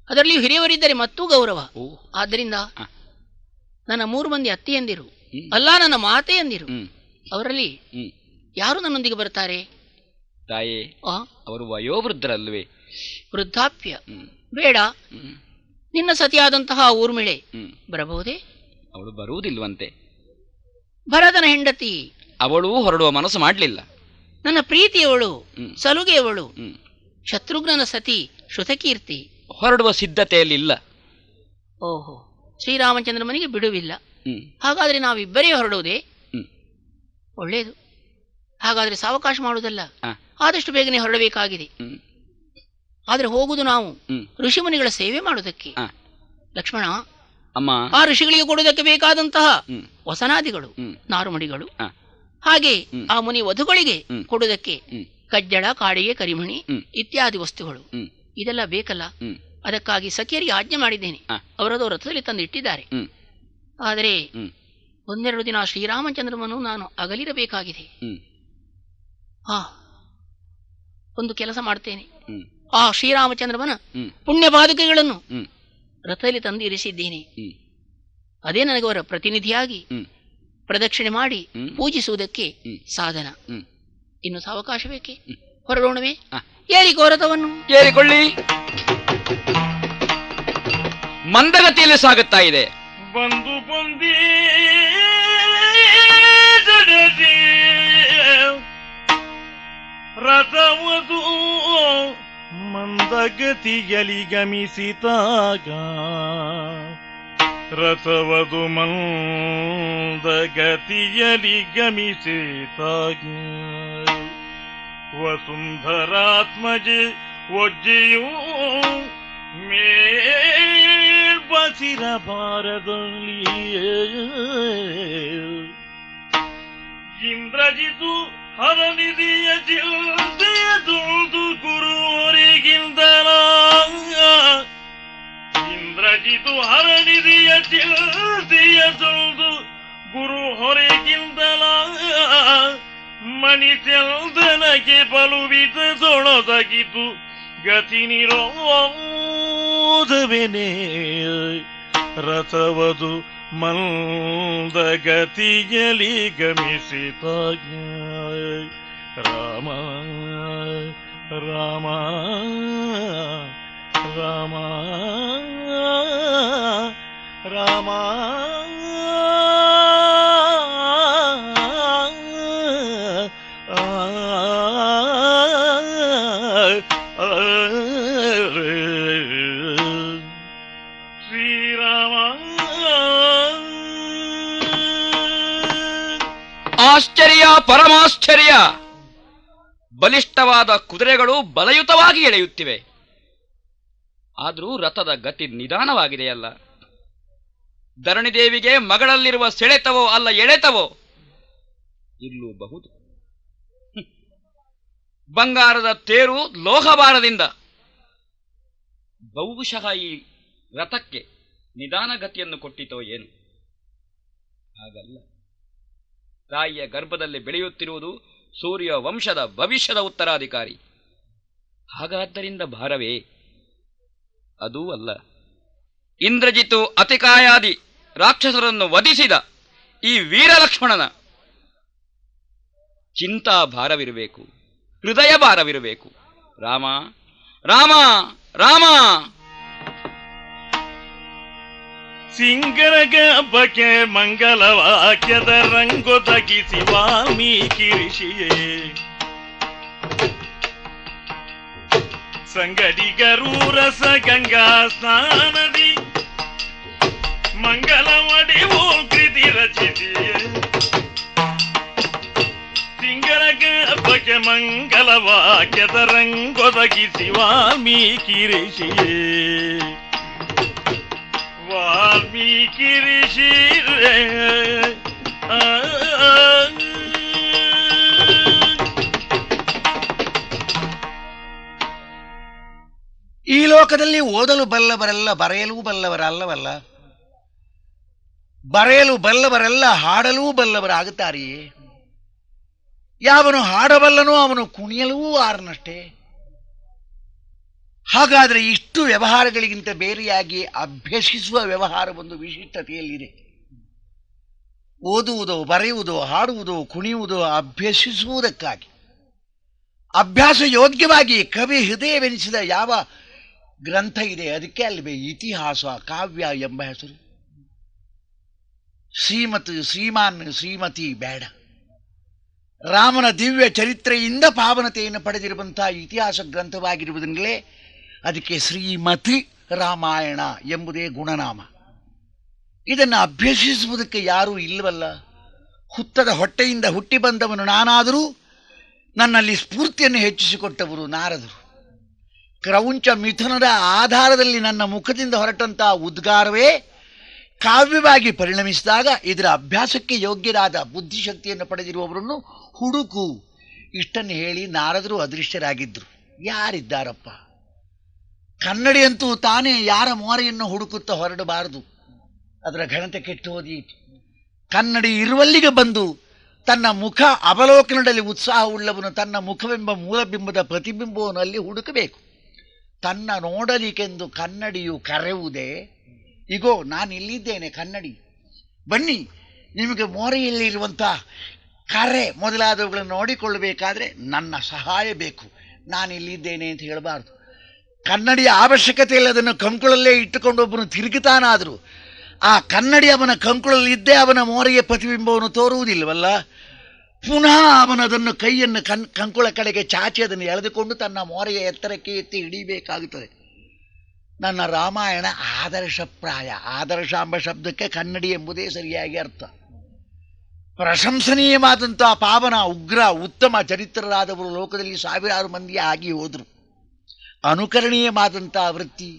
ಅದರಲ್ಲಿಯೂ ಹಿರಿಯವರಿದ್ದರೆ ಮತ್ತೂ ಗೌರವ. ಆದ್ದರಿಂದ ನನ್ನ 3 ಮಂದಿ ಅತ್ತೆಯಂದಿರು ಅಲ್ಲ, ನನ್ನ ಮಾತೆಯಂದಿರು, ಅವರಲ್ಲಿ ಯಾರು ನನ್ನೊಂದಿಗೆ ಬರ್ತಾರೆ? ತಾಯೇ, ಅವರು ವಯೋವೃದ್ಧರಲ್ವೇ? ವೃದ್ಧಾಪ್ಯ ಬೇಡ. ನಿನ್ನ ಸತಿಯಾದಂತಹ ಊರ್ಮಿಳೆ ಬರಬಹುದೇ? ಅವಳು ಬರುವುದಿಲ್ವಂತೆ. ಭರತನ ಹೆಂಡತಿ ಅವಳು ಹೊರಡುವ ಮನಸ್ಸು ಮಾಡಲಿಲ್ಲ. ನನ್ನ ಪ್ರೀತಿಯವಳು, ಸಲುಗೆಯವಳು, ಶತ್ರುಘ್ನನ ಸತಿ ಶ್ರುತಕೀರ್ತಿ ಹೊರಡುವ ಸಿದ್ಧತೆಯಲ್ಲಿ ಇಲ್ಲ. ಓಹೋ, ಶ್ರೀರಾಮಚಂದ್ರ ಮನೆಗೆ ಬಿಡುವಿಲ್ಲ. ಹಾಗಾದ್ರೆ ನಾವಿಬ್ಬರೇ ಹೊರಡುವುದೇ? ಒಳ್ಳೆಯದು. ಹಾಗಾದ್ರೆ ಸಾವಕಾಶ ಮಾಡುವುದಲ್ಲ, ಆದಷ್ಟು ಬೇಗನೆ ಹೊರಡಬೇಕಾಗಿದೆ. ಆದ್ರೆ ಹೋಗುದು ನಾವು ಋಷಿಮುನಿಗಳ ಸೇವೆ ಮಾಡುವುದಕ್ಕೆ. ಲಕ್ಷ್ಮಣ, ಅಮ್ಮ, ಆ ಋಷಿಗಳಿಗೆ ಕೊಡುವುದಕ್ಕೆ ಬೇಕಾದಂತಹ ವಸನಾದಿಗಳು, ನಾರುಮಡಿಗಳು, ಹಾಗೆ ಆ ಮುನಿ ವಧುಗಳಿಗೆ ಕೊಡುವುದಕ್ಕೆ ಕಜ್ಜಳ, ಕಾಡಿಗೆ, ಕರಿಮಣಿ ಇತ್ಯಾದಿ ವಸ್ತುಗಳು, ಇದೆಲ್ಲ ಬೇಕಲ್ಲ. ಅದಕ್ಕಾಗಿ ಸಖಿಯರಿಗೆ ಆಜ್ಞೆ ಮಾಡಿದ್ದೇನೆ. ಅವರದು ರಥದಲ್ಲಿ ತಂದು ಇಟ್ಟಿದ್ದಾರೆ. ಆದರೆ 1-2 ದಿನ ಶ್ರೀರಾಮಚಂದ್ರನನ್ನು ನಾನು ಅಗಲಿರಬೇಕಾಗಿದೆ. ಒಂದು ಕೆಲಸ ಮಾಡ್ತೇನೆ. ಆ ಶ್ರೀರಾಮಚಂದ್ರನ ಪುಣ್ಯ ಪಾದುಕೆಗಳನ್ನು ರಥದಲ್ಲಿ ತಂದು ಇರಿಸಿದ್ದೇನೆ. ಅದೇ ನನಗೆ ಅವರ ಪ್ರತಿನಿಧಿಯಾಗಿ ಪ್ರದಕ್ಷಿಣೆ ಮಾಡಿ ಪೂಜಿಸುವುದಕ್ಕೆ ಸಾಧನ. ಇನ್ನು ಸಾವಕಾಶ ಬೇಕೆ? ಹೊರಡೋಣವೇ? ಏರಿಕೋ ರಥವನ್ನು. ಏರಿಕೊಳ್ಳಿ. ಮಂದಗತಿಯಲ್ಲಿ ಸಾಗುತ್ತಾ ಇದೆ. ಬಂದು ಬಂದಿ ರಥವದು ಮಂದಗತಿಯಲ್ಲಿ ಗಮಿಸಿದಾಗ, ರಥವದು ಮಂದಗತಿಯಲ್ಲಿ ಗಮಿಸಿದಾಗ, ವಸುಂಧರಾತ್ಮಜೆ ಒಜ್ಜೆಯೂ ಮೇಲ್ಬಸಿರ ಭಾರದಲ್ಲಿ ಇಂದ್ರಜಿತು ಹರನಿಧಿಯ ಜಿಲ್ದೆಯದೊಂದು ಗುರು ಹೊರಗಿಂದಲ, ಇಂದ್ರಜಿತು ಹರನಿಧಿಯ ಜಿಲ್ದೆಯದೊಂದು ಗುರು ಹೊರಗಿಂದಲ, ಮಣಿಸೆಲ್ದನಗೆ ಬಲುವಿದ ಸೊಳದಗಿತು ಗತಿ ನಿರೋಧವೆನೆ, ರಥವದು ಮಂದಗತಿಯಲ್ಲಿ ಗಮಿಸಿದಾಗ, ರಾಮ ರಾಮ ರಾಮ ರಾಮ ಆಶ್ಚರ್ಯ, ಪರಮಾಶ್ಚರ್ಯ! ಬಲಿಷ್ಠವಾದ ಕುದುರೆಗಳು ಬಲಯುತವಾಗಿ ಎಳೆಯುತ್ತಿವೆ. ಆದರೂ ರಥದ ಗತಿ ನಿಧಾನವಾಗಿದೆಯಲ್ಲ. ಧರಣಿದೇವಿಗೆ ಮಗಳಲ್ಲಿರುವ ಸೆಳೆತವೋ ಅಲ್ಲ ಎಳೆತವೋ ಇರಲೂಬಹುದು. ಬಂಗಾರದ ತೇರು ಲೋಹಭಾರದಿಂದ ಬಹುಶಃ ಈ ರಥಕ್ಕೆ ನಿಧಾನ ಗತಿಯನ್ನು ಕೊಟ್ಟಿತೋ ಏನು? ಹಾಗಲ್ಲ. ತಾಯಿಯ ಗರ್ಭದಲ್ಲಿ ಬೆಳೆಯುತ್ತಿರುವುದು ಸೂರ್ಯ ವಂಶದ ಭವಿಷ್ಯದ ಉತ್ತರಾಧಿಕಾರಿ. ಹಾಗಾದ್ದರಿಂದ ಭಾರವೇ? ಅದೂ ಅಲ್ಲ. ಇಂದ್ರಜಿತು ಅತಿಕಾಯಾದಿ ರಾಕ್ಷಸರನ್ನು ವಧಿಸಿದ ಈ ವೀರಲಕ್ಷ್ಮಣನ ಚಿಂತಾ ಭಾರವಿರಬೇಕು, ಹೃದಯ ಭಾರವಿರಬೇಕು. ರಾಮ ರಾಮ ರಾಮ. ಸಿಂಗರಗ ಹಬ್ಬಕ್ಕೆ ಮಂಗಲವಾಕ್ಯದ ರಂಗೊದಗಿಸಿ ವಾಲ್ಮೀಕಿ ಋಷಿಯೇ, ಸಂಗಡಿಗರು ರಸ ಗಂಗಾ ಸ್ನಾನದಿ ಮಂಗಲವಡಿ ಕೃತಿ ರಚಿಸಿಯೇ, ಸಿಂಗರಗ ಹಬ್ಬಕ್ಕೆ ಮಂಗಲವಾಕ್ಯದ ರಂಗೊದಗಿಸಿ ವಾಲ್ಮೀಕಿ ಋಷಿಯೇ, ವಾಲ್ಮೀಕಿ ಋಷಿ ಲೋಕದಲ್ಲಿ ಓದಲು ಬಲ್ಲವರೆಲ್ಲ ಬರೆಯಲೂ ಬಲ್ಲವರಲ್ಲವಲ್ಲ, ಬರೆಯಲು ಬಲ್ಲವರೆಲ್ಲ ಹಾಡಲೂ ಬಲ್ಲವರಾಗುತ್ತಾರೆಯೇ? ಯಾವನು ಹಾಡಬಲ್ಲನೋ ಅವನು ಕುಣಿಯಲೂ ಆರನಷ್ಟೇ. ಹಾಗಾದರೆ ಇಷ್ಟು ವ್ಯವಹಾರಗಳಿಗಿಂತ ಬೇರೆಯಾಗಿ ಅಭ್ಯಸಿಸುವ ವ್ಯವಹಾರ ಒಂದು ವಿಶಿಷ್ಟತೆಯಲ್ಲಿದೆ. ಓದುವುದೋ, ಬರೆಯುವುದೋ, ಹಾಡುವುದೋ, ಕುಣಿಯುವುದೋ ಅಭ್ಯಸಿಸುವುದಕ್ಕಾಗಿ, ಅಭ್ಯಾಸ ಯೋಗ್ಯವಾಗಿ ಕವಿ ಹೃದಯವೆನಿಸಿದ ಯಾವ ಗ್ರಂಥ ಇದೆ ಅದಕ್ಕೆ ಅಲ್ವೇ ಇತಿಹಾಸ ಕಾವ್ಯ ಎಂಬ ಹೆಸರು. ಶ್ರೀಮತ್, ಶ್ರೀಮಾನ್, ಶ್ರೀಮತಿ ಬೇಡ. ರಾಮನ ದಿವ್ಯ ಚರಿತ್ರೆಯಿಂದ ಪಾವನತೆಯನ್ನು ಪಡೆದಿರುವಂತಹ ಇತಿಹಾಸ ಗ್ರಂಥವಾಗಿರುವುದರಿಂದಲೇ ಅದಕ್ಕೆ ಶ್ರೀಮತಿ ರಾಮಾಯಣ ಎಂಬುದೇ ಗುಣನಾಮ. ಇದನ್ನು ಅಭ್ಯಸಿಸುವುದಕ್ಕೆ ಯಾರೂ ಇಲ್ಲವಲ್ಲ. ಹುತ್ತದ ಹೊಟ್ಟೆಯಿಂದ ಹುಟ್ಟಿ ಬಂದವನು ನಾನಾದರೂ ನನ್ನಲ್ಲಿ ಸ್ಫೂರ್ತಿಯನ್ನು ಹೆಚ್ಚಿಸಿಕೊಟ್ಟವರು ನಾರದರು. ಕ್ರೌಂಚ ಮಿಥುನದ ಆಧಾರದಲ್ಲಿ ನನ್ನ ಮುಖದಿಂದ ಹೊರಟಂತಹ ಉದ್ಗಾರವೇ ಕಾವ್ಯವಾಗಿ ಪರಿಣಮಿಸಿದಾಗ ಇದರ ಅಭ್ಯಾಸಕ್ಕೆ ಯೋಗ್ಯರಾದ ಬುದ್ಧಿಶಕ್ತಿಯನ್ನು ಪಡೆದಿರುವವರನ್ನು ಹುಡುಕು. ಇಷ್ಟನ್ನು ಹೇಳಿ ನಾರದರು ಅದೃಷ್ಟರಾಗಿದ್ದರು. ಯಾರಿದ್ದಾರಪ್ಪ? ಕನ್ನಡಿಯಂತೂ ತಾನೇ ಯಾರ ಮೋರೆಯನ್ನು ಹುಡುಕುತ್ತಾ ಹೊರಡಬಾರದು, ಅದರ ಘನತೆ ಕೆಟ್ಟು ಹೋದೀತು. ಕನ್ನಡಿ ಇರುವಲ್ಲಿಗೆ ಬಂದು ತನ್ನ ಮುಖ ಅವಲೋಕನದಲ್ಲಿ ಉತ್ಸಾಹವುಳ್ಳವನು ತನ್ನ ಮುಖವೆಂಬ ಮೂಲಬಿಂಬದ ಪ್ರತಿಬಿಂಬವನ್ನು ಅಲ್ಲಿ ಹುಡುಕಬೇಕು. ತನ್ನ ನೋಡಲಿಕ್ಕೆಂದು ಕನ್ನಡಿಯು ಕರೆಯುವುದೇ, ಈಗೋ ನಾನು ಇಲ್ಲಿದ್ದೇನೆ ಕನ್ನಡಿ, ಬನ್ನಿ ನಿಮಗೆ ಮೋರೆಯಲ್ಲಿರುವಂಥ ಕರೆ ಮೊದಲಾದವುಗಳನ್ನು ನೋಡಿಕೊಳ್ಳಬೇಕಾದ್ರೆ ನನ್ನ ಸಹಾಯ ಬೇಕು, ನಾನಿಲ್ಲಿದ್ದೇನೆ ಅಂತ ಹೇಳಬಾರ್ದು. ಕನ್ನಡಿಯ ಅವಶ್ಯಕತೆ ಇಲ್ಲ, ಅದನ್ನು ಕಂಕುಳಲ್ಲೇ ಇಟ್ಟುಕೊಂಡು ಒಬ್ಬನು ತಿರುಗುತ್ತಾನಾದರೂ ಆ ಕನ್ನಡಿ ಅವನ ಕಂಕುಳಲ್ಲಿದ್ದೇ ಅವನ ಮೋರೆಯ ಪ್ರತಿಬಿಂಬವನ್ನು ತೋರುವುದಿಲ್ಲವಲ್ಲ. ಪುನಃ ಅವನದನ್ನು ಕೈಯನ್ನು ಕಂಕುಳ ಕಡೆಗೆ ಚಾಚಿ ಅದನ್ನು ಎಳೆದುಕೊಂಡು ತನ್ನ ಮೋರೆಯ ಎತ್ತರಕ್ಕೆ ಎತ್ತಿ ಹಿಡಿಯಬೇಕಾಗುತ್ತದೆ. ನನ್ನ ರಾಮಾಯಣ ಆದರ್ಶಪ್ರಾಯ. ಆದರ್ಶ ಎಂಬ ಶಬ್ದಕ್ಕೆ ಕನ್ನಡಿ ಎಂಬುದೇ ಸರಿಯಾಗಿ ಅರ್ಥ. ಪ್ರಶಂಸನೀಯವಾದಂಥ ಪಾವನ, ಉಗ್ರ, ಉತ್ತಮ ಚರಿತ್ರರಾದವರು ಲೋಕದಲ್ಲಿ ಸಾವಿರಾರು ಮಂದಿ ಆಗಿ ಹೋದರು. ಅನುಕರಣೀಯವಾದಂಥ ವೃತ್ತಿ.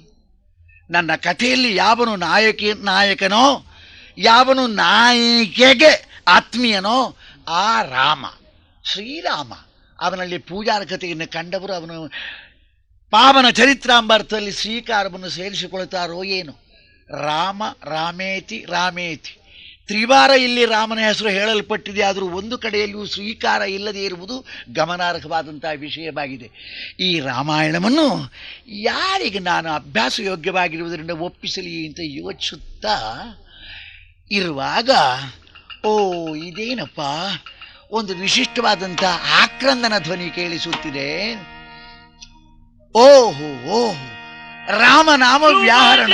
ನನ್ನ ಕಥೆಯಲ್ಲಿ ಯಾವನು ನಾಯಕನೋ, ಯಾವನು ನಾಯಿಕೆಗೆ ಆತ್ಮೀಯನೋ ಆ ರಾಮ, ಶ್ರೀರಾಮ. ಅವನಲ್ಲಿ ಪೂಜಾರ್ಹತೆಯನ್ನು ಕಂಡವರು ಅವನು ಪಾವನ ಚರಿತ್ರ ಎಂಬ ಅರ್ಥದಲ್ಲಿ ಶ್ರೀಕಾರವನ್ನು ಸೇರಿಸಿಕೊಳ್ಳುತ್ತಾರೋ ಏನು. ರಾಮ, ರಾಮೇತಿ, ರಾಮೇತಿ ತ್ರಿವಾರ ಇಲ್ಲಿ ರಾಮನ ಹೆಸರು ಹೇಳಲ್ಪಟ್ಟಿದೆ. ಆದರೂ ಒಂದು ಕಡೆಯಲ್ಲಿಯೂ ಸ್ವೀಕಾರ ಇಲ್ಲದೆ ಇರುವುದು ಗಮನಾರ್ಹವಾದಂಥ ವಿಷಯವಾಗಿದೆ. ಈ ರಾಮಾಯಣವನ್ನು ಯಾರಿಗೆ ನಾನು ಅಭ್ಯಾಸ ಯೋಗ್ಯವಾಗಿರುವುದರಿಂದ ಒಪ್ಪಿಸಲಿ ಅಂತ ಯೋಚಿಸುತ್ತಾ ಇರುವಾಗ, ಓ ಇದೇನಪ್ಪ, ಒಂದು ವಿಶಿಷ್ಟವಾದಂಥ ಆಕ್ರಂದನ ಧ್ವನಿ ಕೇಳಿಸುತ್ತಿದೆ. ಓಹೋ ಓಹೋ, ರಾಮನಾಮ ವ್ಯಾಹರಣ.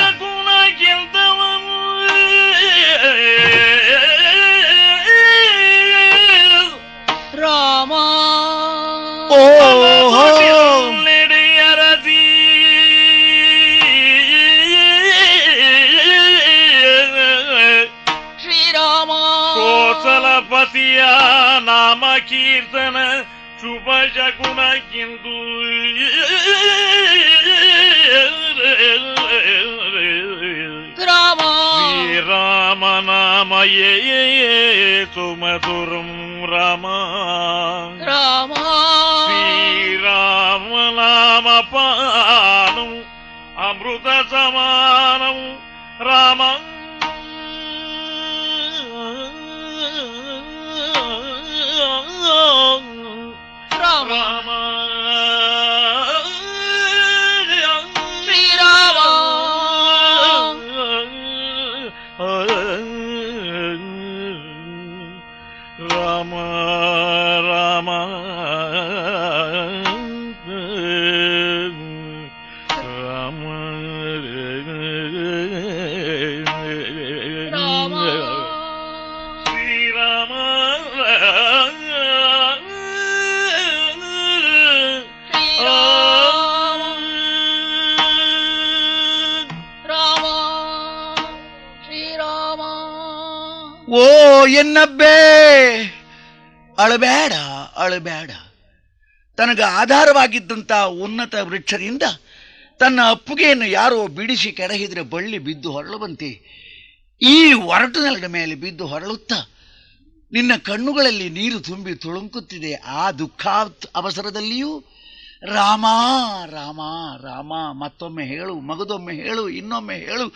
ರಾಮ ಓಹೋ ಶ್ರೀರಾಮ ಕೋಸಲಪತಿಯ ನಾಮ ಕೀರ್ತನ ಶುಭ ಶಕುನಕ್ಕಿಂದು ರಾಮ ಶ್ರೀರಾಮ ನಾಮಯೇ ಸುಮಧುರಂ ರಾಮ ರಾಮ ಶ್ರೀರಾಮ ನಾಮ ಪಾನಂ ಅಮೃತ ಸಮಾನಂ ರಾಮ ರಾಮ ಶ್ರೀರಾಮ ರಾಮ ರಾಮ ರಾಮ ರಾಮ ಶ್ರೀರಾಮ ರಾಮ ಶ್ರೀರಾಮ. ಓ ಎನ್ನಬ್ಬೇ, ಅಳಬೇಡ ಅಳಬೇಡ. ತನಗೆ ಆಧಾರವಾಗಿದ್ದಂಥ ಉನ್ನತ ವೃಕ್ಷದಿಂದ ತನ್ನ ಅಪ್ಪುಗೆಯನ್ನು ಯಾರೋ ಬಿಡಿಸಿ ಕೆಡಹಿದರೆ ಬಳ್ಳಿ ಬಿದ್ದು ಹೊರಳುವಂತೆ ಈ ಒರಟು ನೆಲದ ಮೇಲೆ ಬಿದ್ದು ಹೊರಳುತ್ತಾ ನಿನ್ನ ಕಣ್ಣುಗಳಲ್ಲಿ ನೀರು ತುಂಬಿ ತುಳುಕುತ್ತಿದೆ. ಆ ದುಃಖ ಅವಸರದಲ್ಲಿಯೂ ರಾಮ ರಾಮ ರಾಮ ಮತ್ತೊಮ್ಮೆ ಹೇಳು, ಮಗದೊಮ್ಮೆ ಹೇಳು, ಇನ್ನೊಮ್ಮೆ ಹೇಳು.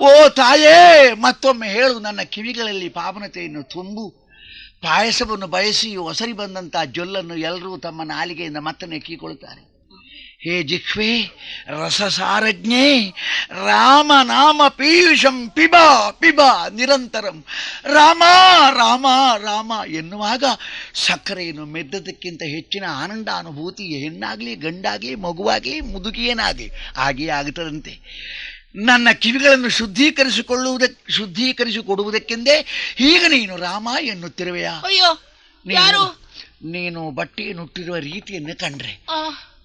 ಓ ತಾಯೇ, ಮತ್ತೊಮ್ಮೆ ಹೇಳು. ನನ್ನ ಕಿವಿಗಳಲ್ಲಿ ಪಾವನತೆಯನ್ನು ತುಂಬು. ಪಾಯಸವನ್ನು ಬಯಸಿ ಒಸರಿ ಬಂದಂಥ ಜೊಲ್ಲನ್ನು ಎಲ್ಲರೂ ತಮ್ಮ ನಾಲಿಗೆಯಿಂದ ಮತ್ತೆ ನೆಕ್ಕಿಕೊಳ್ತಾರೆ. ಹೇ ಜಿಹ್ವೆ ರಸಸಾರಜ್ಞೆ, ರಾಮನಾಮ ಪೀಯೂಷಂ ಪಿಬ ಪಿಬ ನಿರಂತರಂ. ರಾಮ ರಾಮ ರಾಮ ಎನ್ನುವಾಗ ಸಕ್ಕರೆಯನ್ನು ಮೆದ್ದದಕ್ಕಿಂತ ಹೆಚ್ಚಿನ ಆನಂದಾನುಭೂತಿ ಹೆಣ್ಣಾಗಲಿ ಗಂಡಾಗಲಿ ಮಗುವಾಗಲಿ ಮುದುಕಿಯೇನಾಗಲಿ ಹಾಗೆಯೇ ಆಗುತ್ತದಂತೆ. ನನ್ನ ಕಿವಿಗಳನ್ನು ಶುದ್ಧೀಕರಿಸಿಕೊಡುವುದಕ್ಕೆಂದೇ ಈಗ ನೀನು ರಾಮ ಎನ್ನುತ್ತಿರುವೆಯಾ? ನೀನು ಬಟ್ಟೆಯನ್ನುಟ್ಟಿರುವ ರೀತಿಯನ್ನು ಕಂಡ್ರೆ,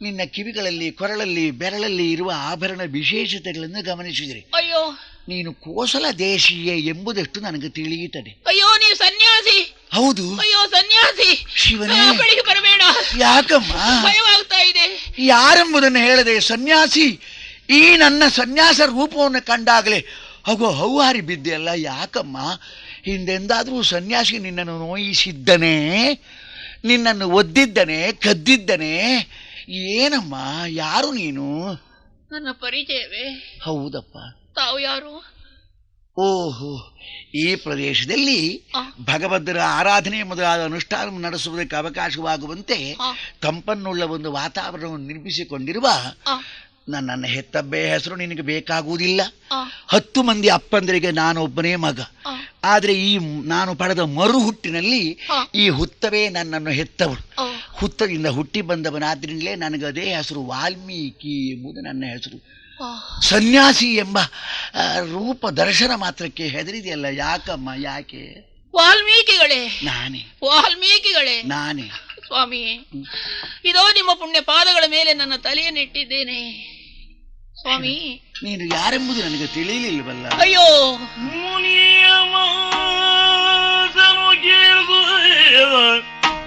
ನಿನ್ನ ಕಿವಿಗಳಲ್ಲಿ, ಕೊರಳಲ್ಲಿ, ಬೆರಳಲ್ಲಿ ಇರುವ ಆಭರಣ ವಿಶೇಷತೆಗಳನ್ನು ಗಮನಿಸಿದರೆ ನೀನು ಕೋಸಲ ದೇಶೀಯ ಎಂಬುದಷ್ಟು ನನಗೆ ತಿಳಿಯುತ್ತದೆ. ಅಯ್ಯೋ, ನೀವು ಸನ್ಯಾಸಿ? ಹೌದು. ಅಯ್ಯೋ ಸನ್ಯಾಸಿ, ಶಿವನೇ ಬರಬೇಡ. ಯಾಕಮ್ಮ? ಭಯವಾಗ್ತಾ ಇದೆ. ಯಾರೆಂಬುದನ್ನು ಹೇಳದೆ ಸನ್ಯಾಸಿ, ಈ ನನ್ನ ಸನ್ಯಾಸ ರೂಪವನ್ನು ಕಂಡಾಗಲೇ ಹಾಗೋ ಹೌಹಾರಿ ಬಿದ್ದೆಯಲ್ಲ. ಯಾಕಮ್ಮ? ಹಿಂದೆಂದಾದರೂ ಸನ್ಯಾಸಿ ನಿನ್ನನ್ನು ನೋಯಿಸಿದ್ದನೇ? ನಿನ್ನನ್ನು ಒದ್ದಿದ್ದನೇ? ಕದ್ದಿದ್ದನೇ? ಏನಮ್ಮ? ಯಾರು ನೀನು? ನನ್ನ ಪರಿಚಯವೇ? ಹೌದಪ್ಪ. ತಾವು ಯಾರು? ಓಹೋ, ಈ ಪ್ರದೇಶದಲ್ಲಿ ಭಗವಂತನ ಆರಾಧನೆ ಮೊದಲಾದ ಅನುಷ್ಠಾನ ನಡೆಸುವುದಕ್ಕೆ ಅವಕಾಶವಾಗುವಂತೆ ತಂಪನ್ನುಳ್ಳ ಒಂದು ವಾತಾವರಣವನ್ನು ನಿರ್ಮಿಸಿಕೊಂಡಿರುವ ನನ್ನನ್ನು ಹೆತ್ತಬ್ಬೆ ಹೆಸರು ನಿನಗೆ ಬೇಕಾಗುವುದಿಲ್ಲ. 10 ಮಂದಿ ಅಪ್ಪಂದರಿಗೆ ನಾನೊಬ್ಬನೇ ಮಗ. ಆದರೆ ಈ ನಾನು ಪಡೆದ ಮರು ಹುಟ್ಟಿನಲ್ಲಿ ಈ ಹುತ್ತವೇ ನನ್ನನ್ನು ಹೆತ್ತವಳು. ಹುತ್ತದಿಂದ ಹುಟ್ಟಿ ಬಂದವನಾದ್ರಿಂದಲೇ ನನಗದೇ ಹೆಸರು ವಾಲ್ಮೀಕಿ ಎಂಬುದು ನನ್ನ ಹೆಸರು. ಸನ್ಯಾಸಿ ಎಂಬ ರೂಪ ದರ್ಶನ ಮಾತ್ರಕ್ಕೆ ಹೆದರಿದೆಯಲ್ಲ. ಯಾಕಮ್ಮ? ಯಾಕೆ? ವಾಲ್ಮೀಕಿಗಳೇ ನಾನೇ. ವಾಲ್ಮೀಕಿಗಳೇ ನಾನೇ. ಸ್ವಾಮಿ, ಇದೋ ನಿಮ್ಮ ಪುಣ್ಯ ಪಾದಗಳ ಮೇಲೆ ನನ್ನ ತಲೆಯನ್ನು ಇಟ್ಟಿದ್ದೇನೆ. ಸ್ವಾಮಿ, ನೀನು ಯಾರೆಂಬುದು ನನಗೆ ತಿಳಿಯಲಿಲ್ಲವಲ್ಲ. ಅಯ್ಯೋ,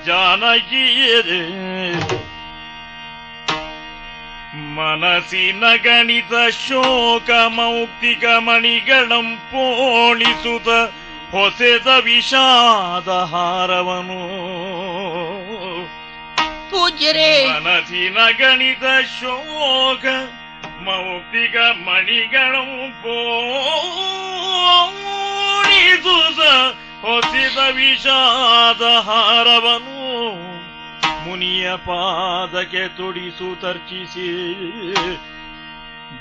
ಜಾನಕಿಯರೇ ಮನಸ್ಸಿನ ಗಣಿತ ಶೋಕ ಮೌಕ್ತಿಕ ಮಣಿಗಳಂ ಪೋಣಿಸುತ್ತ ಹೊಸೆದ ವಿಷಾದ ಹಾರವನು. ಪೂಜ್ಯರೇ, ಮನಸ್ಸಿನ ಗಣಿತ ಶೋಕ ಮೌಕ್ತಿಕ ಮಣಿಗಳಂ ಪೋಣಿಸುತ್ತ ಹೊಸೆದ ವಿಷಾದ ಹಾರವನು ಮುನಿಯ ಪಾದಕ್ಕೆ ತೊಡಿಸು ತರ್ಚಿಸಿ